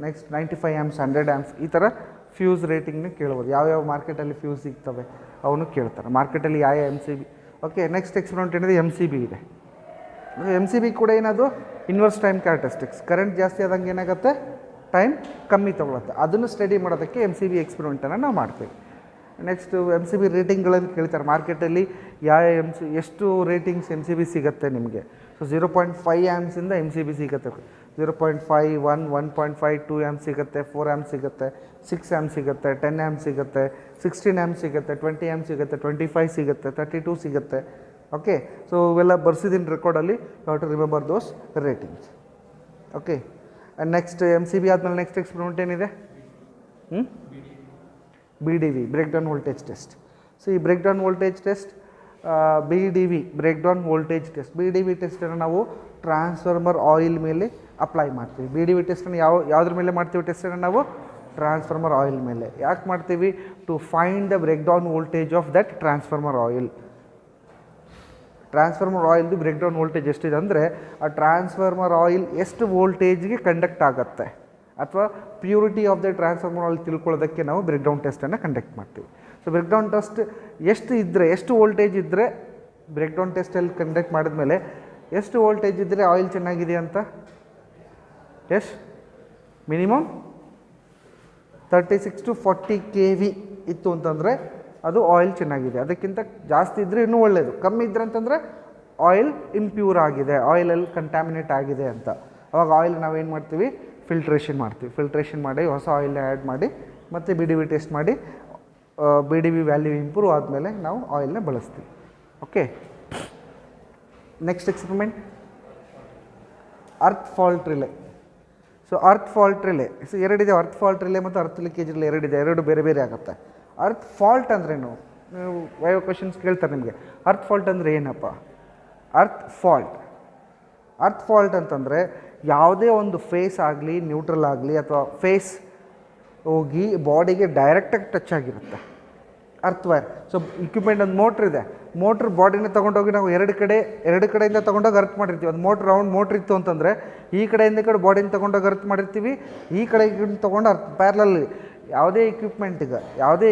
ನೆಕ್ಸ್ಟ್ 95 ಆ್ಯಂಪ್ಸ್, 100 ಆ್ಯಂಪ್ಸ್. ಈ ಥರ ಫ್ಯೂಸ್ ರೇಟಿಂಗ್ನ ಕೇಳ್ಬೋದು. ಯಾವ್ಯಾವ ಮಾರ್ಕೆಟಲ್ಲಿ ಫ್ಯೂಸ್ ಸಿಗ್ತವೆ ಅವನು ಕೇಳ್ತಾರೆ. ಮಾರ್ಕೆಟಲ್ಲಿ ಯಾವ M C B. Okay, next experiment ಏನಿದೆ ಎಮ್ ಸಿ ಬಿ ಇದೆ. ಎಮ್ ಸಿ ಬಿ ಕೂಡ ಏನದು? Inverse time characteristics. ಕರೆಂಟ್ ಜಾಸ್ತಿ ಆದಂಗೆ ಏನಾಗುತ್ತೆ? ಟೈಮ್ ಕಮ್ಮಿ ತೊಗೊಳುತ್ತೆ. ಅದನ್ನು ಸ್ಟಡಿ ಮಾಡೋದಕ್ಕೆ ಎಮ್ ಸಿ ಬಿ ಎಕ್ಸ್ಪೆರಿಮೆಂಟನ್ನು ನಾವು ಮಾಡ್ತೀವಿ. ನೆಕ್ಸ್ಟು ಎಮ್ ಸಿ ಬಿ ರೇಟಿಂಗ್ಗಳನ್ನು ಕೇಳ್ತಾರೆ. ಮಾರ್ಕೆಟಲ್ಲಿ ಯಾವ ಎಷ್ಟು ರೇಟಿಂಗ್ಸ್ ಎಮ್ ಸಿ ಬಿ ಸಿಗುತ್ತೆ ನಿಮಗೆ? ಸೊ 0.5 ಆ್ಯಂಪ್ಸಿಂದ ಎಮ್ ಸಿ ಬಿ ಸಿಗುತ್ತೆ. 0.5, 1, 1.5, 2 ಆ್ಯಂಪ್ ಸಿಗುತ್ತೆ, 4 ಆ್ಯಂಪ್ ಸಿಗುತ್ತೆ, 6 ಆ್ಯಂಪ್ ಸಿಗುತ್ತೆ, 10 ಆ್ಯಂಪ್ ಸಿಗುತ್ತೆ, 16 ಆ್ಯಂಪ್ ಸಿಗುತ್ತೆ, 20 ಆ್ಯಂಪ್ ಸಿಗುತ್ತೆ, 25 ಸಿಗುತ್ತೆ, 32 ಸಿಗುತ್ತೆ. ಓಕೆ, ಸೊ ಇವೆಲ್ಲ ಬರ್ಸಿದ್ದೀನಿ ರೆಕಾರ್ಡಲ್ಲಿ. You have to remember those ratings. Okay, and next M C B ಆದಮೇಲೆ ನೆಕ್ಸ್ಟ್ ಎಕ್ಸ್ಪೆರಿಮೆಂಟ್ ಏನಿದೆ? B D V, break down voltage test. So ಈ break down voltage test, B D V break down voltage test. B D V ಟೆಸ್ಟನ್ನು ನಾವು transformer oil ಮೇಲೆ apply ಮಾಡ್ತೀವಿ. B D V ಟೆಸ್ಟನ್ನು ಯಾವುದ್ರ ಮೇಲೆ ಮಾಡ್ತೀವಿ? ಟೆಸ್ಟನ್ನು ನಾವು ಟ್ರಾನ್ಸ್ಫಾರ್ಮರ್ ಆಯಿಲ್ ಮೇಲೆ. ಯಾಕೆ ಮಾಡ್ತೀವಿ? To find the break down voltage of that transformer oil. Transformer ಆಯಿಲ್ದು ಬ್ರೇಕ್ ಡೌನ್ ವೋಲ್ಟೇಜ್ ಎಷ್ಟಿದೆ ಅಂದರೆ, ಆ ಟ್ರಾನ್ಸ್ಫಾರ್ಮರ್ ಆಯಿಲ್ ಎಷ್ಟು ವೋಲ್ಟೇಜ್ಗೆ ಕಂಡಕ್ಟ್ ಆಗುತ್ತೆ ಅಥವಾ purity of the transformer oil ತಿಳ್ಕೊಳ್ಳೋದಕ್ಕೆ ನಾವು ಬ್ರೇಕ್ ಡೌನ್ ಟೆಸ್ಟನ್ನು ಕಂಡಕ್ಟ್ ಮಾಡ್ತೀವಿ. ಸೊ ಬ್ರೇಕ್ ಡೌನ್ ಟೆಸ್ಟ್ ಎಷ್ಟು ವೋಲ್ಟೇಜ್ ಇದ್ದರೆ, ಬ್ರೇಕ್ ಡೌನ್ ಟೆಸ್ಟಲ್ಲಿ ಕಂಡಕ್ಟ್ ಮಾಡಿದ್ಮೇಲೆ ಎಷ್ಟು ವೋಲ್ಟೇಜ್ ಇದ್ದರೆ ಆಯಿಲ್ ಚೆನ್ನಾಗಿದೆ ಅಂತ? ಎಸ್ ಮಿನಿಮಮ್ 36 to 40 kV ಇತ್ತು ಅಂತಂದರೆ ಅದು ಆಯಿಲ್ ಚೆನ್ನಾಗಿದೆ. ಅದಕ್ಕಿಂತ ಜಾಸ್ತಿ ಇದ್ದರೆ ಇನ್ನೂ ಒಳ್ಳೆಯದು. ಕಮ್ಮಿ ಇದ್ರೆ ಅಂತಂದರೆ ಆಯಿಲ್ ಇಂಪ್ಯೂರ್ ಆಗಿದೆ, ಆಯಿಲಲ್ಲಿ ಕಂಟ್ಯಾಮಿನೇಟ್ ಆಗಿದೆ ಅಂತ. ಅವಾಗ ಆಯಿಲ್ ನಾವೇನು ಮಾಡ್ತೀವಿ? ಫಿಲ್ಟ್ರೇಷನ್ ಮಾಡ್ತೀವಿ. ಫಿಲ್ಟ್ರೇಷನ್ ಮಾಡಿ ಹೊಸ ಆಯಿಲ್ನ ಆ್ಯಡ್ ಮಾಡಿ ಮತ್ತು ಬಿ ಡಿ ವಿ ಟೆಸ್ಟ್ ಮಾಡಿ B D V value improve ಆದಮೇಲೆ ನಾವು ಆಯಿಲ್ನ ಬಳಸ್ತೀವಿ. Okay, next experiment earth fault relay. So earth fault relay, so ಎರಡಿದೆ. ಅರ್ತ್ ಫಾಲ್ಟ್ ರಿಲೇ ಮತ್ತು ಅರ್ತ್ ಲೀಕೇಜ್ ರಿಲೇ ಎರಡಿದೆ. ಎರಡು ಬೇರೆ ಬೇರೆ ಆಗುತ್ತೆ. ಅರ್ತ್ ಫಾಲ್ಟ್ ಅಂದ್ರೇನು? ನೀವು ವೈವ ಕ್ವಶನ್ಸ್ ಕೇಳ್ತಾರೆ ನಿಮಗೆ. ಅರ್ತ್ ಫಾಲ್ಟ್ ಅಂದರೆ ಏನಪ್ಪ? Earth fault. ಅರ್ತ್ ಫಾಲ್ಟ್ ಅಂತಂದರೆ ಯಾವುದೇ ಒಂದು ಫೇಸ್ ಆಗಲಿ ನ್ಯೂಟ್ರಲ್ ಆಗಲಿ ಅಥವಾ ಫೇಸ್ ಹೋಗಿ ಬಾಡಿಗೆ ಡೈರೆಕ್ಟಾಗಿ ಟಚ್ ಆಗಿರುತ್ತೆ ಅರ್ತ್ ವೈರ್. ಸೊ ಇಕ್ವಿಪ್ಮೆಂಟ್ ಒಂದು ಮೋಟ್ರ್ ಇದೆ, ಮೋಟ್ರ್ ಬಾಡಿನ ತೊಗೊಂಡೋಗಿ ನಾವು ಎರಡು ಕಡೆಯಿಂದ ತೊಗೊಂಡೋಗಿ ಅರ್ತ್ ಮಾಡಿರ್ತೀವಿ. ಒಂದು ರೌಂಡ್ ಮೋಟ್ರ್ ಇತ್ತು ಅಂತಂದರೆ ಈ ಕಡೆಯಿಂದ ಕಡೆ ಬಾಡಿನ ತೊಗೊಂಡೋಗಿ ಅರ್ತ್ ಮಾಡಿರ್ತೀವಿ, ಈ ಕಡೆ ತೊಗೊಂಡು ಅರ್ತ್ ಪ್ಯಾರಲಲ್ಲಿ. ಯಾವುದೇ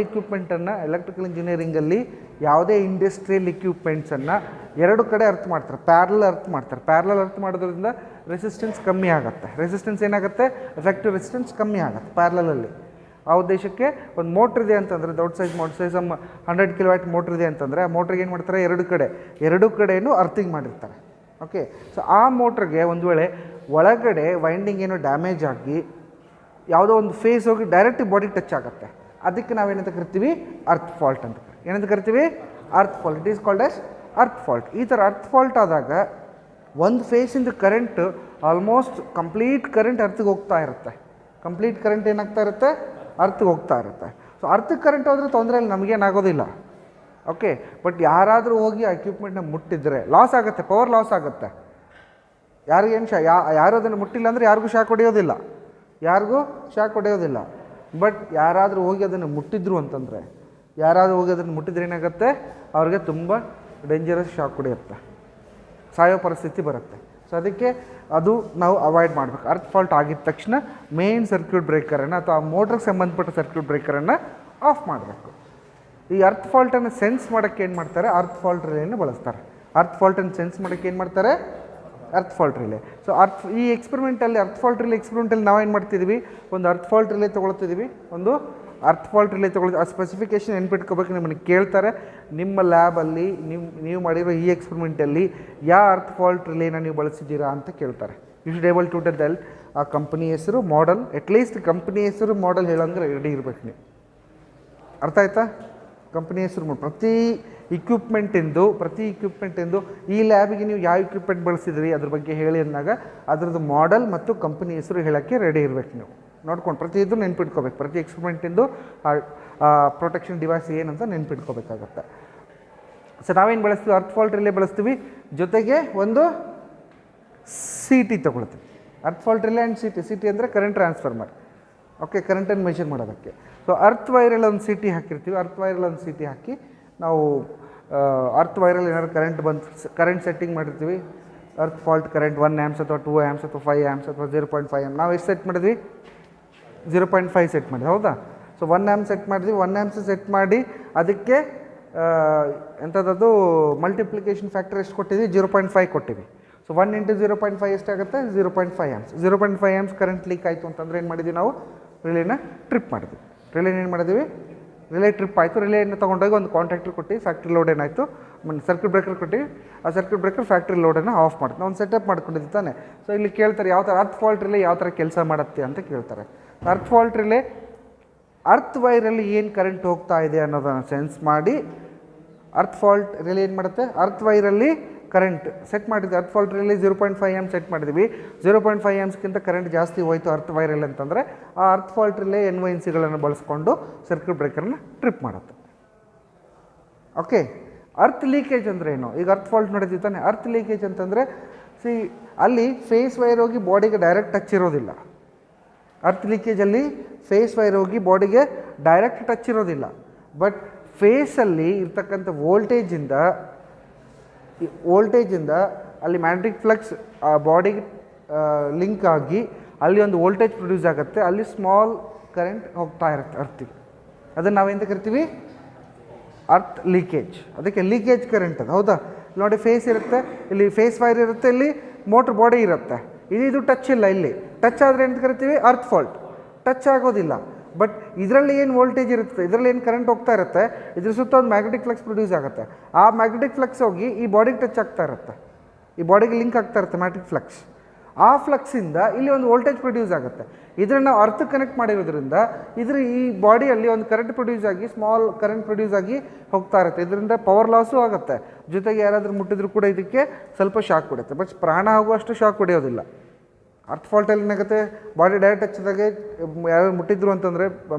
ಇಕ್ವಿಪ್ಮೆಂಟನ್ನು ಎಲೆಕ್ಟ್ರಿಕಲ್ ಇಂಜಿನಿಯರಿಂಗಲ್ಲಿ ಯಾವುದೇ ಇಂಡಸ್ಟ್ರಿಯಲ್ ಇಕ್ವಿಪ್ಮೆಂಟ್ಸನ್ನು ಎರಡು ಕಡೆ ಅರ್ತ್ ಮಾಡ್ತಾರೆ, ಪ್ಯಾರಲಲ್ ಅರ್ತ್ ಮಾಡೋದ್ರಿಂದ ರೆಸಿಸ್ಟೆನ್ಸ್ ಕಮ್ಮಿ ಆಗುತ್ತೆ. ರೆಸಿಸ್ಟೆನ್ಸ್ ಏನಾಗುತ್ತೆ, ಎಫೆಕ್ಟಿವ್ ರೆಸಿಸ್ಟೆನ್ಸ್ ಕಮ್ಮಿ ಆಗುತ್ತೆ ಪ್ಯಾರಲಲ್ಲಿ. ಆ ಉದ್ದೇಶಕ್ಕೆ ಒಂದು ಮೋಟ್ರ್ ಇದೆ ಅಂತಂದರೆ, ದೊಡ್ಡ ಸೈಜ್ 100 kW ಮೋಟ್ರ್ ಇದೆ ಅಂತಂದರೆ ಆ ಮೋಟ್ರಿಗೆ ಏನು ಮಾಡ್ತಾರೆ, ಎರಡು ಕಡೆಯೂ ಅರ್ಥಿಂಗ್ ಮಾಡಿರ್ತಾರೆ. ಓಕೆ, ಸೊ ಆ ಮೋಟ್ರಿಗೆ ಒಂದು ವೇಳೆ ಒಳಗಡೆ ವೈಂಡಿಂಗ್ ಏನೋ ಡ್ಯಾಮೇಜ್ ಆಗಿ ಯಾವುದೋ ಒಂದು ಫೇಸ್ ಹೋಗಿ ಡೈರೆಕ್ಟ್ ಬಾಡಿ ಟಚ್ ಆಗುತ್ತೆ, ಅದಕ್ಕೆ ನಾವೇನಂತ ಕರಿತೀವಿ, ಅರ್ತ್ ಫಾಲ್ಟ್ ಅಂತ. ಏನಂತ ಕರಿತೀವಿ, earth fault. It is called as earth fault. ಈ ಥರ ಅರ್ತ್ ಫಾಲ್ಟ್ ಆದಾಗ ಒಂದು ಫೇಸಿಂದ ಕರೆಂಟ್ ಆಲ್ಮೋಸ್ಟ್ ಕಂಪ್ಲೀಟ್ ಕರೆಂಟ್ ಅರ್ಥಿಗೆ ಹೋಗ್ತಾ ಇರುತ್ತೆ. ಕಂಪ್ಲೀಟ್ ಕರೆಂಟ್ ಏನಾಗ್ತಾ ಇರುತ್ತೆ, ಅರ್ಥಿಗೆ ಹೋಗ್ತಾ ಇರುತ್ತೆ. ಸೊ ಅರ್ಥಿಗೆ ಕರೆಂಟ್ ಹೋದರೆ ತೊಂದರೆ ಇಲ್ಲ, ನಮಗೇನಾಗೋದಿಲ್ಲ. ಓಕೆ, ಬಟ್ ಯಾರಾದರೂ ಹೋಗಿ ಆ ಎಕ್ವಿಪ್ಮೆಂಟ್ನ ಮುಟ್ಟಿದ್ರೆ ಲಾಸ್ ಆಗುತ್ತೆ, ಪವರ್ ಲಾಸ್ ಆಗುತ್ತೆ. ಯಾರಿಗೇನು ಯಾರು ಅದನ್ನು ಮುಟ್ಟಿಲ್ಲ ಅಂದರೆ ಯಾರಿಗೂ ಶಾಕ್ ಹೊಡೆಯೋದಿಲ್ಲ. ಬಟ್ ಯಾರಾದರೂ ಹೋಗಿ ಅದನ್ನು ಮುಟ್ಟಿದ್ರು ಅಂತಂದರೆ, ಏನಾಗುತ್ತೆ, ಅವ್ರಿಗೆ ತುಂಬ ಡೇಂಜರಸ್ ಶಾಕ್ ಹೊಡೆಯುತ್ತೆ, ಸಾಯೋ ಪರಿಸ್ಥಿತಿ ಬರುತ್ತೆ. ಸೊ ಅದಕ್ಕೆ ಅದು ನಾವು ಅವಾಯ್ಡ್ ಮಾಡಬೇಕು. ಅರ್ತ್ ಫಾಲ್ಟ್ ಆಗಿದ ತಕ್ಷಣ ಮೇನ್ ಸರ್ಕ್ಯೂಟ್ ಬ್ರೇಕರನ್ನು ಅಥವಾ ಮೋಟ್ರಿಗೆ ಸಂಬಂಧಪಟ್ಟ ಸರ್ಕ್ಯೂಟ್ ಬ್ರೇಕರನ್ನು ಆಫ್ ಮಾಡಬೇಕು. ಈ ಅರ್ತ್ ಫಾಲ್ಟನ್ನು ಸೆನ್ಸ್ ಮಾಡೋಕ್ಕೆ ಏನು ಮಾಡ್ತಾರೆ, ಅರ್ತ್ ಫಾಲ್ಟ್ ರಿಲೇಯನ್ನು ಬಳಸ್ತಾರೆ. ಅರ್ತ್ ಫಾಲ್ಟನ್ನು ಸೆನ್ಸ್ ಮಾಡೋಕ್ಕೆ ಏನು ಮಾಡ್ತಾರೆ, ಅರ್ತ್ ಫಾಲ್ಟ್ ರಿಲೇ. ಸೊ ಈ experimentally earth fault relay experimentally ನಾವೇನು ಮಾಡ್ತಿದ್ದೀವಿ, ಒಂದು ಅರ್ತ್ ಫಾಲ್ಟ್ ರಿಲೇ ತೊಗೊಳ್ತಿದ್ದೀವಿ, ಆ ಸ್ಪೆಸಿಫಿಕೇಷನ್ ನೆನ್ಪಿಟ್ಕೋಬೇಕು. ನಿಮ್ಮನ್ನು ಕೇಳ್ತಾರೆ ನಿಮ್ಮ ಲ್ಯಾಬಲ್ಲಿ ನೀವು ಮಾಡಿರೋ ಈ ಎಕ್ಸ್ಪೆರಿಮೆಂಟಲ್ಲಿ ಯಾವ ಅರ್ತ್ ಫಾಲ್ಟ್ ರಿಲೇನ ನೀವು ಬಳಸಿದ್ದೀರಾ ಅಂತ ಕೇಳ್ತಾರೆ. You should able to tell ಆ ಕಂಪ್ನಿ ಹೆಸರು, ಮಾಡೆಲ್, ಅಟ್ಲೀಸ್ಟ್ ಕಂಪ್ನಿ ಹೆಸರು ಮಾಡೆಲ್ ಹೇಳಂದ್ರೆ ರೆಡಿ ಇರಬೇಕು ನೀವು. ಅರ್ಥ ಆಯ್ತಾ? ಕಂಪ್ನಿ ಹೆಸರು ಪ್ರತಿ ಇಕ್ವಿಪ್ಮೆಂಟಿಂದು ಈ ಲ್ಯಾಬಿಗೆ ನೀವು ಯಾವ ಇಕ್ವಿಪ್ಮೆಂಟ್ ಬಳಸಿದ್ರಿ ಅದ್ರ ಬಗ್ಗೆ ಹೇಳಿ ಅಂದಾಗ ಅದರದ್ದು ಮಾಡೆಲ್ ಮತ್ತು ಕಂಪ್ನಿ ಹೆಸರು ಹೇಳೋಕ್ಕೆ ರೆಡಿ ಇರಬೇಕು. ನೀವು ನೋಡ್ಕೊಂಡು ಪ್ರತಿಯದು ನೆನ್ಪಿಟ್ಕೋಬೇಕು. ಪ್ರತಿ ಎಕ್ಸ್ಪೆರಿಮೆಂಟಿಂದು ಪ್ರೊಟೆಕ್ಷನ್ ಡಿವೈಸ್ ಏನಂತ ನೆನ್ಪಿಟ್ಕೋಬೇಕಾಗತ್ತೆ. ಸೊ ನಾವೇನು ಬಳಸ್ತೀವಿ, ಅರ್ತ್ ಫಾಲ್ಟ್ ರಿಲೇ ಬಳಸ್ತೀವಿ, ಜೊತೆಗೆ ಒಂದು CT ತೊಗೊಳ್ತೀವಿ. Earth fault relay and CT ಅಂದರೆ ಕರೆಂಟ್ ಟ್ರಾನ್ಸ್ಫಾರ್ಮರ್. ಓಕೆ, ಕರೆಂಟನ್ನು ಮೆಷರ್ ಮಾಡೋದಕ್ಕೆ. ಸೊ ಅರ್ತ್ ವೈರಲ್ಲಿ ಒಂದು CT ಹಾಕಿರ್ತೀವಿ. ಅರ್ತ್ ವೈರಲ್ಲಿ ಒಂದು CT ಹಾಕಿ ನಾವು ಅರ್ತ್ ವೈರಲ್ಲಿ ಏನಾದ್ರು ಕರೆಂಟ್ ಸೆಟ್ಟಿಂಗ್ ಮಾಡಿರ್ತೀವಿ. ಅರ್ತ್ ಫಾಲ್ಟ್ ಕರೆಂಟ್ 1 amps ಅಥವಾ 2 amps ಅಥವಾ 5 amps ಅಥವಾ 0.5 amps. ನಾವು ಎಷ್ಟು ಸೆಟ್ ಮಾಡಿದ್ವಿ, 0.5 ಸೆಟ್ ಮಾಡಿದ್ವಿ, ಹೌದಾ? ಸೊ 1 amp ಸೆಟ್ ಮಾಡಿದ್ವಿ. 1 amps ಸೆಟ್ ಮಾಡಿ ಅದಕ್ಕೆ ಎಂಥದ್ದು ಮಲ್ಟಿಪ್ಲಿಕೇಶನ್ ಫ್ಯಾಕ್ಟರ್ ಎಷ್ಟು ಕೊಟ್ಟಿದ್ವಿ, 0.5 ಕೊಟ್ಟಿವಿ. ಸೊ 1 × 0.5 ಎಷ್ಟಾಗುತ್ತೆ, 0.5 amps. 0.5 amps ಕರೆಂಟ್ ಲೀಕ್ ಆಯಿತು ಅಂತಂದರೆ ಏನು ಮಾಡಿದ್ವಿ, ನಾವು ರಿಲೇನ ಟ್ರಿಪ್ ಮಾಡಿದ್ವಿ. ರಿಲೇ ಟ್ರಿಪ್ ಆಯಿತು. ರಿಲೇಯನ್ನು ತೊಗೊಂಡೋಗಿ ಒಂದು ಕಾಂಟ್ಯಾಕ್ಟ್ರ್ ಕೊಟ್ಟು ಫ್ಯಾಕ್ಟ್ರಿ ಲೋಡ್ ಏನಾಯಿತು, ಸರ್ಕ್ಯೂಟ್ ಬ್ರೇಕರ್ ಕೊಟ್ಟು ಆ ಸರ್ಕ್ಯೂಟ್ ಬ್ರೇಕರ್ ಫ್ಯಾಕ್ಟ್ರಿ ಲೋಡನ್ನು ಆಫ್ ಮಾಡುತ್ತೆ. ನಾವು ಒಂದು ಸೆಟಪ್ ಮಾಡ್ಕೊಂಡಿದ್ದು ತಾನೆ. ಸೊ ಇಲ್ಲಿ ಕೇಳ್ತಾರೆ ಯಾವ ಥರ ಅರ್ತ್ ಫಾಲ್ಟ್ ರಿಲೇ ಯಾವ ಥರ ಕೆಲಸ ಮಾಡುತ್ತೆ ಅಂತ ಕೇಳ್ತಾರೆ. ಅರ್ತ್ ಫಾಲ್ಟ್ ರಿಲೇ ಅರ್ತ್ ವೈರಲ್ಲಿ ಏನು ಕರೆಂಟ್ ಹೋಗ್ತಾ ಇದೆ ಅನ್ನೋದನ್ನು ಸೆನ್ಸ್ ಮಾಡಿ ಅರ್ತ್ ಫಾಲ್ಟ್ ರಿಲೇ ಏನು ಮಾಡುತ್ತೆ, ಅರ್ತ್ ವೈರಲ್ಲಿ ಕರೆಂಟ್ ಸೆಟ್ ಮಾಡಿದ್ವಿ. Earth fault relay 0.5 amps set ಮಾಡಿದ್ವಿ. 0.5 amps ಕರೆಂಟ್ ಜಾಸ್ತಿ ಹೋಯಿತು ಅರ್ತ್ ವೈರಲ್ಲಿ ಅಂತಂದರೆ ಆ ಅರ್ತ್ ಫಾಲ್ಟ್ ರಿಲೇ NYNCಗಳನ್ನು ಬಳಸ್ಕೊಂಡು ಸರ್ಕ್ಯೂಟ್ ಬ್ರೇಕರ್ನ ಟ್ರಿಪ್ ಮಾಡುತ್ತೆ. ಓಕೆ, ಅರ್ತ್ ಲೀಕೇಜ್ ಅಂದರೆ ಏನು? ಈಗ ಅರ್ತ್ ಫಾಲ್ಟ್ ನೋಡಿದ್ವಿ ತಾನೆ. ಅರ್ತ್ ಲೀಕೇಜ್ ಅಂತಂದರೆ ಅಲ್ಲಿ ಫೇಸ್ ವೈರ್ ಹೋಗಿ ಬಾಡಿಗೆ ಡೈರೆಕ್ಟ್ ಟಚ್ ಇರೋದಿಲ್ಲ. ಅರ್ತ್ ಲೀಕೇಜಲ್ಲಿ ಫೇಸ್ ವೈರ್ ಹೋಗಿ ಬಾಡಿಗೆ ಡೈರೆಕ್ಟ್ ಟಚ್ ಇರೋದಿಲ್ಲ. ಬಟ್ ಫೇಸಲ್ಲಿ ಇರ್ತಕ್ಕಂಥ ವೋಲ್ಟೇಜಿಂದ ಅಲ್ಲಿ ಮ್ಯಾಗ್ನೆಟಿಕ್ ಫ್ಲಕ್ಸ್ ಬಾಡಿಗೆ ಲಿಂಕ್ ಆಗಿ ಅಲ್ಲಿ ಒಂದು ವೋಲ್ಟೇಜ್ ಪ್ರೊಡ್ಯೂಸ್ ಆಗುತ್ತೆ. ಅಲ್ಲಿ ಸ್ಮಾಲ್ ಕರೆಂಟ್ ಹೋಗ್ತಾ ಇರುತ್ತೆ ಅರ್ತಿಗೆ. ಅದನ್ನು ನಾವೆಂತ ಕರಿತೀವಿ, ಅರ್ತ್ ಲೀಕೇಜ್. ಅದಕ್ಕೆ ಲೀಕೇಜ್ ಕರೆಂಟ್ ಅದು, ಹೌದಾ? ನೋಡಿ, ಫೇಸ್ ಇರುತ್ತೆ, ಇಲ್ಲಿ ಫೇಸ್ ವೈರ್ ಇರುತ್ತೆ, ಇಲ್ಲಿ ಮೋಟ್ರ್ ಬಾಡಿ ಇರುತ್ತೆ. ಇದು ಟಚ್ ಇಲ್ಲ. ಇಲ್ಲಿ ಟಚ್ ಆದರೆ ಎಂತ ಕರಿತೀವಿ, ಅರ್ತ್ ಫಾಲ್ಟ್. ಟಚ್ ಆಗೋದಿಲ್ಲ. ಬಟ್ ಇದರಲ್ಲಿ ಏನು ವೋಲ್ಟೇಜ್ ಇರುತ್ತೆ, ಇದರಲ್ಲಿ ಏನು ಕರೆಂಟ್ ಹೋಗ್ತಾ ಇರುತ್ತೆ, ಇದ್ರ ಸುತ್ತ ಒಂದು ಮ್ಯಾಗ್ನೆಟಿಕ್ ಫ್ಲಕ್ಸ್ ಪ್ರೊಡ್ಯೂಸ್ ಆಗುತ್ತೆ. ಆ ಮ್ಯಾಗ್ನೆಟಿಕ್ ಫ್ಲಕ್ಸ್ ಹೋಗಿ ಈ ಬಾಡಿಗೆ ಟಚ್ ಆಗ್ತಾ ಇರುತ್ತೆ, ಈ ಬಾಡಿಗೆ ಲಿಂಕ್ ಆಗ್ತಾ ಇರುತ್ತೆ ಮ್ಯಾಗ್ನೆಟಿಕ್ ಫ್ಲಕ್ಸ್. ಆ ಫ್ಲಕ್ಸಿಂದ ಇಲ್ಲಿ ಒಂದು ವೋಲ್ಟೇಜ್ ಪ್ರೊಡ್ಯೂಸ್ ಆಗುತ್ತೆ. ಇದನ್ನು ನಾವು ಅರ್ತ್ ಕನೆಕ್ಟ್ ಮಾಡಿರೋದ್ರಿಂದ ಈ ಬಾಡಿಯಲ್ಲಿ ಒಂದು ಕರೆಂಟ್ ಪ್ರೊಡ್ಯೂಸ್ ಆಗಿ ಸ್ಮಾಲ್ ಕರೆಂಟ್ ಪ್ರೊಡ್ಯೂಸ್ ಆಗಿ ಹೋಗ್ತಾ ಇರುತ್ತೆ. ಇದರಿಂದ ಪವರ್ ಲಾಸು ಆಗುತ್ತೆ. ಜೊತೆಗೆ ಯಾರಾದರೂ ಮುಟ್ಟಿದ್ರು ಕೂಡ ಇದಕ್ಕೆ ಸ್ವಲ್ಪ ಶಾಕ್ ಹೊಡೆಯುತ್ತೆ. ಬಟ್ ಪ್ರಾಣ ಆಗುವಷ್ಟು ಶಾಕ್ ಹೊಡೆಯೋದಿಲ್ಲ. ಅರ್ತ್ ಫಾಲ್ಟಲ್ಲಿ ಏನಾಗುತ್ತೆ, ಬಾಡಿ ಡೈರೆಕ್ಟ್ ಹಚ್ಚಿದಾಗೆ ಯಾರು ಮುಟ್ಟಿದ್ರು ಅಂತಂದರೆ,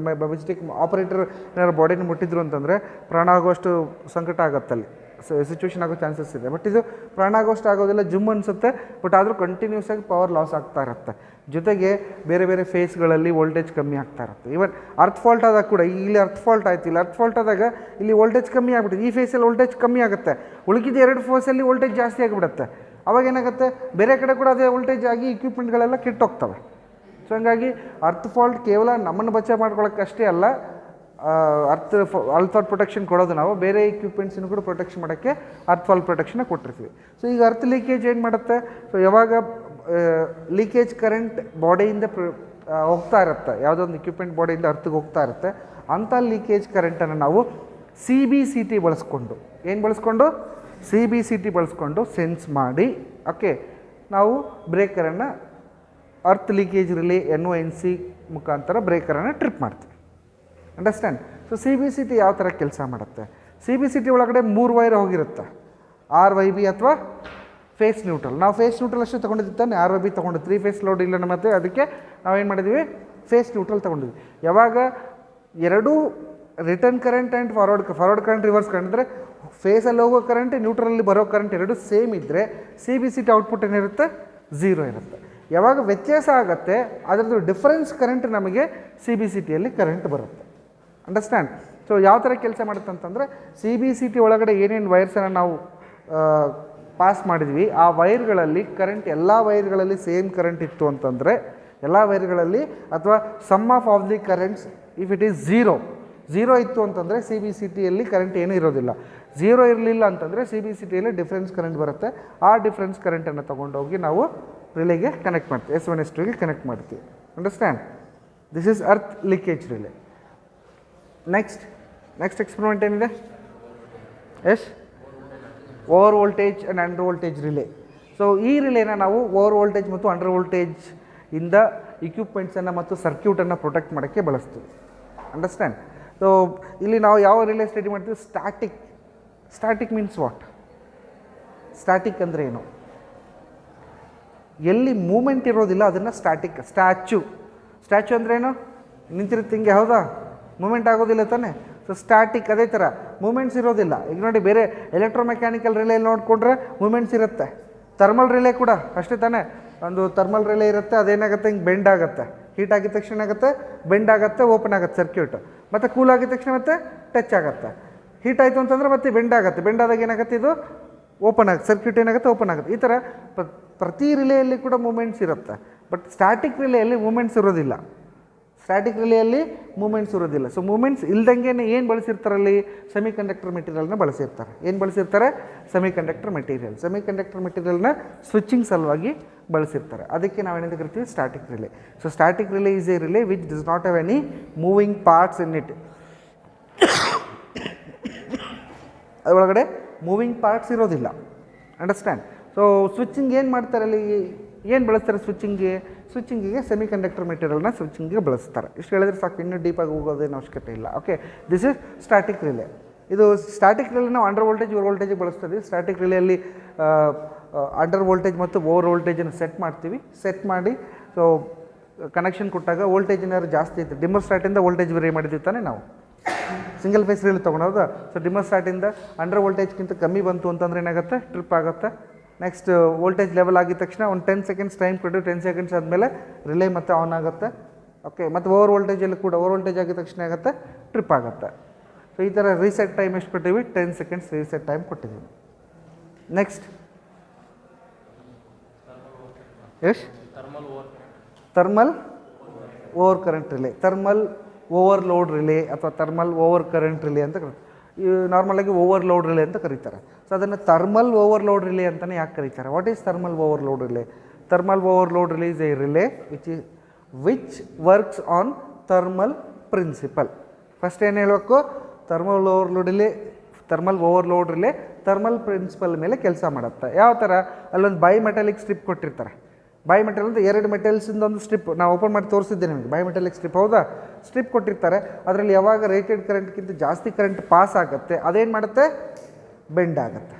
ಮಿಸ್ಟೇಕ್ ಆಪರೇಟರ್ ಏನಾದ್ರು ಬಾಡಿನ ಮುಟ್ಟಿದ್ರು ಅಂತಂದರೆ ಪ್ರಾಣ ಆಗುವಷ್ಟು ಸಂಕಟ ಆಗುತ್ತೆ ಅಲ್ಲಿ. ಸಿಚುವೇಶನ್ ಆಗೋ ಚಾನ್ಸಸ್ ಇದೆ. ಬಟ್ ಇದು ಪ್ರಾಣ ಆಗೋಷ್ಟು ಆಗೋದಿಲ್ಲ, ಜುಮ್ ಅನಿಸುತ್ತೆ, ಬಟ್ ಆದರೂ ಕಂಟಿನ್ಯೂಸ್ ಆಗಿ ಪವರ್ ಲಾಸ್ ಆಗ್ತಾ ಇರುತ್ತೆ. ಜೊತೆಗೆ ಬೇರೆ ಬೇರೆ ಫೇಸ್ಗಳಲ್ಲಿ ವೋಲ್ಟೇಜ್ ಕಮ್ಮಿ ಆಗ್ತಾ ಇರುತ್ತೆ. ಈವನ್ ಅರ್ತ್ ಫಾಲ್ಟ್ ಆದಾಗ ಕೂಡ ಇಲ್ಲಿ ಅರ್ತ್ ಫಾಲ್ಟ್ ಆಯ್ತು, ಇಲ್ಲಿ ಅರ್ತ್ ಫಾಲ್ಟ್ ಆದಾಗ ಇಲ್ಲಿ ವೋಲ್ಟೇಜ್ ಕಮ್ಮಿ ಆಗಿಬಿಡುತ್ತೆ, ಈ ಫೇಸಲ್ಲಿ ವೋಲ್ಟೇಜ್ ಕಮ್ಮಿ ಆಗುತ್ತೆ, ಉಳಿದ 2 ಫೇಸಲ್ಲಿ ವೋಲ್ಟೇಜ್ ಜಾಸ್ತಿ ಆಗಿಬಿಡುತ್ತೆ. ಅವಾಗ ಏನಾಗುತ್ತೆ, ಬೇರೆ ಕಡೆ ಕೂಡ ಅದೇ ವೋಲ್ಟೇಜ್ ಆಗಿ ಇಕ್ವಿಪ್ಮೆಂಟ್ಗಳೆಲ್ಲ ಕೆಟ್ಟೋಗ್ತವೆ. ಸೊ ಹಂಗಾಗಿ ಅರ್ತ್ ಫಾಲ್ಟ್ ಕೇವಲ ನಮ್ಮನ್ನು ಬಚಾವ್ ಮಾಡ್ಕೊಳ್ಳೋಕ್ಕಷ್ಟೇ ಅಲ್ಲ, ಅರ್ತ್ ಫಾಲ್ಟ್ ಪ್ರೊಟೆಕ್ಷನ್ ಕೊಡೋದು ನಾವು ಬೇರೆ ಇಕ್ವಿಪ್ಮೆಂಟ್ಸಿನ ಕೂಡ ಪ್ರೊಟೆಕ್ಷನ್ ಮಾಡೋಕ್ಕೆ ಅರ್ತ್ ಫಾಲ್ಟ್ ಪ್ರೊಟೆಕ್ಷನ್ನ ಕೊಟ್ಟಿರ್ತೀವಿ. ಸೊ ಈಗ ಅರ್ತ್ ಲೀಕೇಜ್ ಏನು ಮಾಡುತ್ತೆ, ಸೊ ಯಾವಾಗ ಲೀಕೇಜ್ ಕರೆಂಟ್ ಬಾಡಿಯಿಂದ ಹೋಗ್ತಾ ಇರುತ್ತೆ, ಯಾವುದೋ ಒಂದು ಇಕ್ವಿಪ್ಮೆಂಟ್ ಬಾಡಿಯಿಂದ ಅರ್ತ್ಗೆ ಹೋಗ್ತಾ ಇರುತ್ತೆ, ಅಂಥ ಲೀಕೇಜ್ ಕರೆಂಟನ್ನು ನಾವು CBCT ಬಳಸ್ಕೊಂಡು, ಏನು ಬಳಸ್ಕೊಂಡು, CBCT ಬಳಸ್ಕೊಂಡು ಸೆನ್ಸ್ ಮಾಡಿ, ಓಕೆ, ನಾವು ಬ್ರೇಕರನ್ನು ಅರ್ತ್ ಲೀಕೇಜ್ ರಿಲೇ NONC ಮುಖಾಂತರ ಬ್ರೇಕರನ್ನು ಟ್ರಿಪ್ ಮಾಡ್ತೀವಿ. ಅಂಡರ್ಸ್ಟ್ಯಾಂಡ್? ಸೊ CBCT ಯಾವ ಥರ ಕೆಲಸ ಮಾಡುತ್ತೆ, CBCT ಒಳಗಡೆ 3 ವೈರ್ ಹೋಗಿರುತ್ತೆ, RYB ಅಥವಾ ಫೇಸ್ ನ್ಯೂಟ್ರಲ್. ನಾವು ಫೇಸ್ ನ್ಯೂಟ್ರಲ್ ಅಷ್ಟೇ ತೊಗೊಂಡಿದ್ದಾನೆ, RYB ತೊಗೊಂಡು 3 ಫೇಸ್ ಲೋಡ್ ಇಲ್ಲ ಮತ್ತು ಅದಕ್ಕೆ ನಾವೇನು ಮಾಡಿದ್ವಿ, ಫೇಸ್ ನ್ಯೂಟ್ರಲ್ ತೊಗೊಂಡಿದ್ವಿ. ಯಾವಾಗ ಎರಡೂ return current and forward current reverse current ಅಂದರೆ ಫೇಸಲ್ಲಿ ಹೋಗೋ ಕರೆಂಟ್ ನ್ಯೂಟ್ರಲಲ್ಲಿ ಬರೋ ಕರೆಂಟ್ ಎರಡೂ ಸೇಮ್ ಇದ್ದರೆ CBCT ಔಟ್ಪುಟ್ ಏನಿರುತ್ತೆ, 0 ಇರುತ್ತೆ. ಯಾವಾಗ ವ್ಯತ್ಯಾಸ ಆಗುತ್ತೆ ಅದರದ್ದು ಡಿಫರೆನ್ಸ್ ಕರೆಂಟ್ ನಮಗೆ CBCTಯಲ್ಲಿ ಕರೆಂಟ್ ಬರುತ್ತೆ. ಅಂಡರ್ಸ್ಟ್ಯಾಂಡ್? ಸೊ ಯಾವ ಥರ ಕೆಲಸ ಮಾಡುತ್ತೆ ಅಂತಂದರೆ, CBCT ಒಳಗಡೆ ಏನೇನು ವೈರ್ಸನ್ನು ನಾವು ಪಾಸ್ ಮಾಡಿದ್ವಿ, ಆ ವೈರ್ಗಳಲ್ಲಿ ಕರೆಂಟ್ ಎಲ್ಲ ವೈರ್ಗಳಲ್ಲಿ ಸೇಮ್ ಕರೆಂಟ್ ಇತ್ತು ಅಂತಂದರೆ, ಎಲ್ಲ ವೈರ್ಗಳಲ್ಲಿ ಅಥವಾ sum of the currents if it is zero ಇತ್ತು ಅಂತಂದರೆ CBCTಯಲ್ಲಿ ಕರೆಂಟ್ ಏನೂ ಇರೋದಿಲ್ಲ. 0 ಇರಲಿಲ್ಲ ಅಂತಂದರೆ CBCTಯಲ್ಲಿ ಡಿಫ್ರೆನ್ಸ್ ಕರೆಂಟ್ ಬರುತ್ತೆ. ಆ ಡಿಫ್ರೆನ್ಸ್ ಕರೆಂಟನ್ನು ತೊಗೊಂಡೋಗಿ ನಾವು ರಿಲೇಗೆ ಕನೆಕ್ಟ್ ಮಾಡ್ತೀವಿ, S1 S2ಗೆ ಕನೆಕ್ಟ್ ಮಾಡ್ತೀವಿ. Understand? This is earth leakage relay. Next experiment ಏನಿದೆ, yes, over voltage and under voltage relay. So ಈ ರಿಲೇನ ನಾವು ಓವರ್ ವೋಲ್ಟೇಜ್ ಮತ್ತು ಅಂಡರ್ ವೋಲ್ಟೇಜ್ ಇಂದ ಇಕ್ವಿಪ್ಮೆಂಟ್ಸನ್ನು ಮತ್ತು ಸರ್ಕ್ಯೂಟನ್ನು ಪ್ರೊಟೆಕ್ಟ್ ಮಾಡೋಕ್ಕೆ ಬಳಸ್ತೀವಿ. ಅಂಡರ್ಸ್ಟ್ಯಾಂಡ್? ಸೊ ಇಲ್ಲಿ ನಾವು ಯಾವ ರಿಲೇ ಸ್ಟಡಿ ಮಾಡ್ತೀವಿ, ಸ್ಟ್ಯಾಟಿಕ್ ಮೀನ್ಸ್ ವಾಟ್? ಸ್ಟ್ಯಾಟಿಕ್ ಅಂದರೆ ಏನು? ಎಲ್ಲಿ ಮೂಮೆಂಟ್ ಇರೋದಿಲ್ಲ ಅದನ್ನು ಸ್ಟ್ಯಾಚ್ಯೂ ಅಂದರೆ ಏನು, ನಿಂತಿರುತ್ತೆ ಹಿಂಗೆ, ಹೌದಾ, ಮೂಮೆಂಟ್ ಆಗೋದಿಲ್ಲ ತಾನೆ. ಸೊ ಸ್ಟ್ಯಾಟಿಕ್ ಅದೇ ಥರ ಮೂಮೆಂಟ್ಸ್ ಇರೋದಿಲ್ಲ. ಈಗ ನೋಡಿ, ಬೇರೆ ಎಲೆಕ್ಟ್ರೋಮೆಕ್ಯಾನಿಕಲ್ ರಿಲೇ ನೋಡಿಕೊಂಡ್ರೆ ಮೂಮೆಂಟ್ಸ್ ಇರುತ್ತೆ, ಥರ್ಮಲ್ ರಿಲೇ ಕೂಡ ಅಷ್ಟೇ ತಾನೇ. ಒಂದು ಥರ್ಮಲ್ ರಿಲೇ ಇರುತ್ತೆ, ಅದೇನಾಗುತ್ತೆ, ಹಿಂಗೆ ಬೆಂಡ್ ಆಗುತ್ತೆ, ಹೀಟ್ ಆಗಿದ ತಕ್ಷಣ ಏನಾಗುತ್ತೆ, ಬೆಂಡ್ ಆಗುತ್ತೆ, ಓಪನ್ ಆಗುತ್ತೆ ಸರ್ಕ್ಯೂಟ್, ಮತ್ತು ಕೂಲ್ ಆಗಿದ ತಕ್ಷಣ ಮತ್ತೆ ಟಚ್ ಆಗುತ್ತೆ. ಹೀಟ್ ಆಯಿತು ಅಂತಂದರೆ ಮತ್ತೆ ಬೆಂಡ್ ಆಗುತ್ತೆ, ಬೆಂಡ್ ಆದಾಗ ಏನಾಗುತ್ತೆ, ಇದು ಓಪನ್ ಆಗುತ್ತೆ, ಸರ್ಕ್ಯೂಟ್ ಏನಾಗುತ್ತೆ, ಓಪನ್ ಆಗುತ್ತೆ. ಈ ಥರ ಪ್ರತಿ ರಿಲೇಯಲ್ಲಿ ಕೂಡ ಮೂಮೆಂಟ್ಸ್ ಇರುತ್ತೆ. ಬಟ್ ಸ್ಟ್ಯಾಟಿಕ್ ರಿಲೇಯಲ್ಲಿ ಮೂಮೆಂಟ್ಸ್ ಇರೋದಿಲ್ಲ. ಸೊ ಮೂಮೆಂಟ್ಸ್ ಇಲ್ದಂಗೆ ಏನು ಬಳಸಿರ್ತಾರಲ್ಲಿ, ಸೆಮಿಕಂಡಕ್ಟರ್ ಮೆಟೀರಿಯಲ್ನ ಬಳಸಿರ್ತಾರೆ. ಏನು ಬಳಸಿರ್ತಾರೆ, ಸೆಮಿಕಂಡಕ್ಟರ್ ಮೆಟೀರಿಯಲ್ನ ಸ್ವಿಚಿಂಗ್ ಸಲುವಾಗಿ ಬಳಸಿರ್ತಾರೆ. ಅದಕ್ಕೆ ನಾವೇನಂತ ಕರಿತೀವಿ, static relay. So static relay is A relay which does not have any moving parts in it. ಅದರೊಳಗಡೆ ಮೂವಿಂಗ್ ಪಾರ್ಟ್ಸ್ ಇರೋದಿಲ್ಲ. ಅಂಡರ್ಸ್ಟ್ಯಾಂಡ್? ಸೊ ಸ್ವಿಚಿಂಗ್ ಏನು ಮಾಡ್ತಾರೆ ಅಲ್ಲಿ, ಏನು ಬಳಸ್ತಾರೆ ಸ್ವಿಚಿಂಗಿಗೆ ಸೆಮಿಕಂಡಕ್ಟರ್ ಮೆಟೀರಿಯಲ್ನ ಸ್ವಿಚಿಂಗಿಗೆ ಬಳಸ್ತಾರೆ. ಇಷ್ಟು ಹೇಳಿದ್ರೆ ಸಾಕು, ಇನ್ನೂ ಡೀಪಾಗಿ ಹೋಗೋದೇನು ಅವಶ್ಯಕತೆ ಇಲ್ಲ. Okay, this is static relay. ಇದು ಸ್ಟ್ಯಾಟಿಕ್ ರಿಲೇ ನಾವು ಅಂಡರ್ ವೋಲ್ಟೇಜ್ ಓವರ್ ವೋಲ್ಟೇಜಿಗೆ ಬಳಸ್ತೀವಿ. ಸ್ಟ್ಯಾಟಿಕ್ ರಿಲೇಯಲ್ಲಿ ಅಂಡರ್ ವೋಲ್ಟೇಜ್ ಮತ್ತು ಓವರ್ ವೋಲ್ಟೇಜನ್ನು ಸೆಟ್ ಮಾಡಿ ಸೊ ಕನೆಕ್ಷನ್ ಕೊಟ್ಟಾಗ ವೋಲ್ಟೇಜ್ ಏನಾದ್ರು ಜಾಸ್ತಿ ಇತ್ತು, ಡಿಮ್ಮರ್ ಸ್ಟಾರ್ಟಿಂದ ವೋಲ್ಟೇಜ್ ವೇರಿ ಮಾಡಿದ್ದೀವಿ ತಾನೇ ನಾವು, ಸಿಂಗಲ್ ಫೇಸ್ ರಿಲೇ ತೊಗೊಂಡೋದ. ಸೊ ಡಿಮ್ಮರ್ ಸ್ಟಾರ್ಟಿಂದ ಅಂಡರ್ ವೋಲ್ಟೇಜ್ಗಿಂತ ಕಮ್ಮಿ ಬಂತು ಅಂತಂದರೆ ಏನಾಗುತ್ತೆ, ಟ್ರಿಪ್ ಆಗುತ್ತೆ. ನೆಕ್ಸ್ಟ್ ವೋಲ್ಟೇಜ್ ಲೆವೆಲ್ ಆಗಿದ ತಕ್ಷಣ ಒಂದು 10 ಸೆಕೆಂಡ್ಸ್ ಟೈಮ್ ಕೊಟ್ಟು 10 ಸೆಕೆಂಡ್ಸ್ ಆದಮೇಲೆ ರಿಲೇ ಮತ್ತೆ ಆನ್ ಆಗುತ್ತೆ. ಓಕೆ, ಮತ್ತು ಓವರ್ ವೋಲ್ಟೇಜಲ್ಲಿ ಕೂಡ ಓವರ್ ವೋಲ್ಟೇಜ್ ಆಗಿದ ತಕ್ಷಣ ಆಗುತ್ತೆ, ಟ್ರಿಪ್ ಆಗುತ್ತೆ. ಸೊ ಈ ಥರ ರೀಸೆಟ್ ಟೈಮ್ ಎಷ್ಟು ಕೊಟ್ಟಿವಿ, 10 ಸೆಕೆಂಡ್ಸ್ ರೀಸೆಟ್ ಟೈಮ್ ಕೊಟ್ಟಿದ್ದೀವಿ. Next thermal over current relay, thermal overload relay ಅಥವಾ ಥರ್ಮಲ್ ಓವರ್ ಕರೆಂಟ್ ರಿಲೇ ಅಂತ ಕರೀತಾರೆ. ನಾರ್ಮಲಾಗಿ ಓವರ್ ಲೋಡ್ ರಿಲೇ ಅಂತ ಕರೀತಾರೆ. ಸೊ ಅದನ್ನು ಥರ್ಮಲ್ ಓವರ್ ಲೋಡ್ ರಿಲೇ ಅಂತಲೇ ಯಾಕೆ ಕರೀತಾರೆ? What is thermal overload relay? Thermal overload relay is a relay which works on thermal principle. First ಏನು ಹೇಳಬೇಕು, thermal overload relay thermal principle ಮೇಲೆ ಕೆಲಸ ಮಾಡುತ್ತೆ. ಯಾವ ಥರ, ಅಲ್ಲೊಂದು ಬೈಮೆಟಾಲಿಕ್ ಸ್ಟ್ರಿಪ್ ಕೊಟ್ಟಿರ್ತಾರೆ. ಬೈಮೆಟಲ್ ಅಂದರೆ 2 ಮೆಟಲ್ಸಿಂದ ಒಂದು ಸ್ಟ್ರಿಪ್, ನಾವು ಓಪನ್ ಮಾಡಿ ತೋರಿಸಿದ್ದೆ ನಿಮಗೆ, ಬೈಮೆಟಾಲಿಕ್ ಸ್ಟ್ರಿಪ್, ಹೌದಾ? ಸ್ಟ್ರಿಪ್ ಕೊಟ್ಟಿರ್ತಾರೆ, ಅದರಲ್ಲಿ ಯಾವಾಗ ರೇಟೆಡ್ ಕರೆಂಟ್ಗಿಂತ ಜಾಸ್ತಿ ಕರೆಂಟ್ ಪಾಸ್ ಆಗುತ್ತೆ ಅದೇನು ಮಾಡುತ್ತೆ, ಬೆಂಡ್ ಆಗುತ್ತೆ.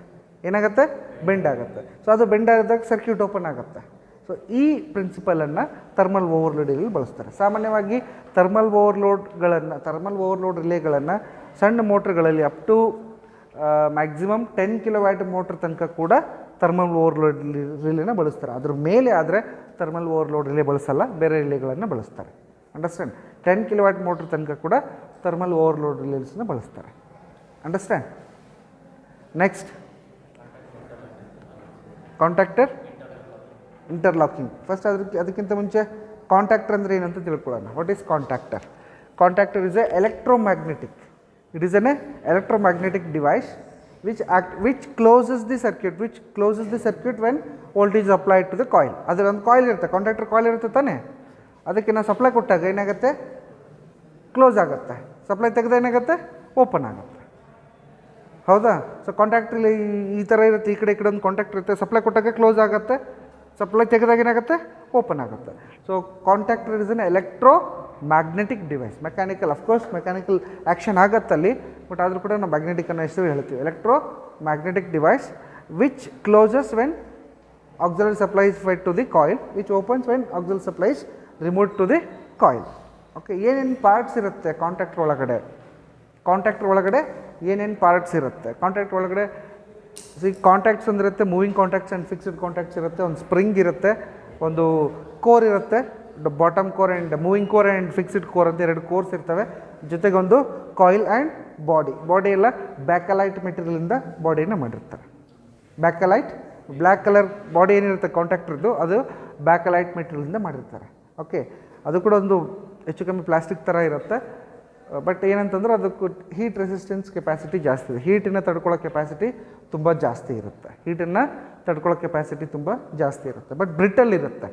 ಏನಾಗುತ್ತೆ, ಬೆಂಡ್ ಆಗುತ್ತೆ. ಸೊ ಅದು ಬೆಂಡ್ ಆದಾಗ ಸರ್ಕ್ಯೂಟ್ ಓಪನ್ ಆಗುತ್ತೆ. ಸೊ ಈ ಪ್ರಿನ್ಸಿಪಲನ್ನು ಥರ್ಮಲ್ ಓವರ್ಲೋಡಲ್ಲಿ ಬಳಸ್ತಾರೆ. ಸಾಮಾನ್ಯವಾಗಿ ಥರ್ಮಲ್ ಓವರ್ಲೋಡ್ ರಿಲೇಗಳನ್ನು ಸಣ್ಣ ಮೋಟ್ರ್ಗಳಲ್ಲಿ up to maximum 10 kilowatt motor ತನಕ ಕೂಡ ಥರ್ಮಲ್ ಓವರ್ಲೋಡ್ ರಿಲೇನ ಬಳಸ್ತಾರೆ. ಅದ್ರ ಮೇಲೆ ಆದರೆ ಥರ್ಮಲ್ ಓವರ್ಲೋಡ್ ರಿಲೇ ಬಳಸಲ್ಲ, ಬೇರೆ ರಿಲೇಗಳನ್ನು ಬಳಸ್ತಾರೆ. ಅಂಡರ್ಸ್ಟ್ಯಾಂಡ್? 10 ಕಿಲೋವ್ಯಾಟ್ ಮೋಟ್ರ್ ತನಕ ಕೂಡ ಥರ್ಮಲ್ ಓವರ್ಲೋಡ್ ರಿಲೇಸ್ನ ಬಳಸ್ತಾರೆ. Understand? Next contactor interlocking. First ಅದಕ್ಕಿಂತ ಮುಂಚೆ ಕಾಂಟ್ಯಾಕ್ಟರ್ ಅಂದರೆ ಏನಂತ ತಿಳ್ಕೊಳ್ಳೋಣ. What is contactor? Contactor is a electromagnetic. It is an electromagnetic device which closes the circuit when voltage is applied to the coil. ಅದರ ಒಂದು coil ಇರುತ್ತೆ, contactor coil ಇರುತ್ತೆ ತಾನೇ, ಅದಕ್ಕೆ ನಾವು ಸಪ್ಲೈ ಕೊಟ್ಟಾಗ ಏನಾಗುತ್ತೆ, ಕ್ಲೋಸ್ ಆಗುತ್ತೆ. ಸಪ್ಲೈ ತೆಗೆದ ಏನಾಗುತ್ತೆ, ಓಪನ್ ಆಗುತ್ತೆ. ಹೌದಾ? ಸೊ ಕಾಂಟ್ಯಾಕ್ಟ್ರಲ್ಲಿ ಈ ಥರ ಇರುತ್ತೆ, ಈ ಕಡೆ ಒಂದು ಕಾಂಟ್ಯಾಕ್ಟ್ ಇರುತ್ತೆ, ಸಪ್ಲೈ ಕೊಟ್ಟಾಗ ಕ್ಲೋಸ್ ಆಗುತ್ತೆ, ಸಪ್ಲೈ ತೆಗೆದಾಗ ಏನಾಗುತ್ತೆ, ಓಪನ್ ಆಗುತ್ತೆ. So contactor is an electromagnetic device. Mechanical, of course mechanical action ಆಗುತ್ತಲ್ಲಿ, ಬಟ್ ಆದರೂ ಕೂಡ ನಾವು ಮ್ಯಾಗ್ನೆಟಿಕ್ ಅನ್ನೋ ಹೆಸರು ಹೇಳ್ತೀವಿ. Electromagnetic device which closes when auxiliary supply is fed to the coil, which opens when auxiliary supply is remove to the coil. Okay, ಏನೇನು parts ಇರುತ್ತೆ contactor ಒಳಗಡೆ? ಕಾಂಟ್ಯಾಕ್ಟರ್ ಒಳಗಡೆ ಏನೇನು ಪಾರ್ಟ್ಸ್ ಇರುತ್ತೆ? ಕಾಂಟ್ಯಾಕ್ಟರ್ ಒಳಗಡೆ ಕಾಂಟ್ಯಾಕ್ಟ್ಸ್ ಅಂದಿರುತ್ತೆ, moving contacts and fixed contacts ಇರುತ್ತೆ, ಒಂದು ಸ್ಪ್ರಿಂಗ್ ಇರುತ್ತೆ, ಒಂದು ಕೋರ್ ಇರುತ್ತೆ, bottom core and moving core and fixed core ಅಂತ 2 ಕೋರ್ಸ್ ಇರ್ತವೆ. ಜೊತೆಗೆ ಒಂದು ಕಾಯಿಲ್ ಆ್ಯಂಡ್ ಬಾಡಿ ಎಲ್ಲ ಬ್ಯಾಕಲೈಟ್ ಮೆಟೀರಿಯಲಿಂದ ಬಾಡಿನ ಮಾಡಿರ್ತಾರೆ. ಬ್ಯಾಕಲೈಟ್, ಬ್ಲ್ಯಾಕ್ ಕಲರ್ ಬಾಡಿ ಏನಿರುತ್ತೆ ಕಾಂಟ್ಯಾಕ್ಟರ್ದು, ಅದು ಬ್ಯಾಕಲೈಟ್ ಮೆಟೀರಿಯಲಿಂದ ಮಾಡಿರ್ತಾರೆ. ಓಕೆ, ಅದು ಕೂಡ ಒಂದು ಹೆಚ್ಚು ಕಮ್ಮಿ ಪ್ಲಾಸ್ಟಿಕ್ ಥರ ಇರುತ್ತೆ. ಬಟ್ ಏನಂತಂದ್ರೆ ಅದಕ್ಕೂ ಹೀಟ್ ರೆಸಿಸ್ಟೆನ್ಸ್ ಕೆಪಾಸಿಟಿ ಜಾಸ್ತಿ ಇದೆ. ಹೀಟನ್ನು ತಡ್ಕೊಳ್ಳೋ ಕೆಪಾಸಿಟಿ ತುಂಬ ಜಾಸ್ತಿ ಇರುತ್ತೆ. ಬಟ್ ಬ್ರಿಟಲ್ ಇರುತ್ತೆ.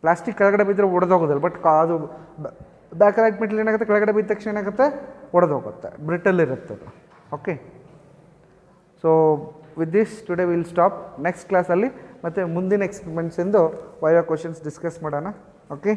ಪ್ಲಾಸ್ಟಿಕ್ ಕೆಳಗಡೆ ಬಿದ್ದರೆ ಒಡೆದೋಗೋದಿಲ್ಲ, ಬಟ್ ಅದು ಬ್ಯಾಕಲೈಟ್ ಮೆಟೀರಿಯಲ್ ಏನಾಗುತ್ತೆ, ಕೆಳಗಡೆ ಬಿದ್ದ ತಕ್ಷಣ ಏನಾಗುತ್ತೆ, ಒಡೆದೋಗುತ್ತೆ, ಬ್ರಿಟಲ್ ಇರುತ್ತೆ ಅದು. Okay, so with this today will stop. Next ಕ್ಲಾಸಲ್ಲಿ ಮತ್ತು ಮುಂದಿನ ಎಕ್ಸ್ಪೆರಿಮೆಂಟ್ಸಿಂದು ವೈವಾ ಕ್ವಶನ್ಸ್ ಡಿಸ್ಕಸ್ ಮಾಡೋಣ. ಓಕೆ.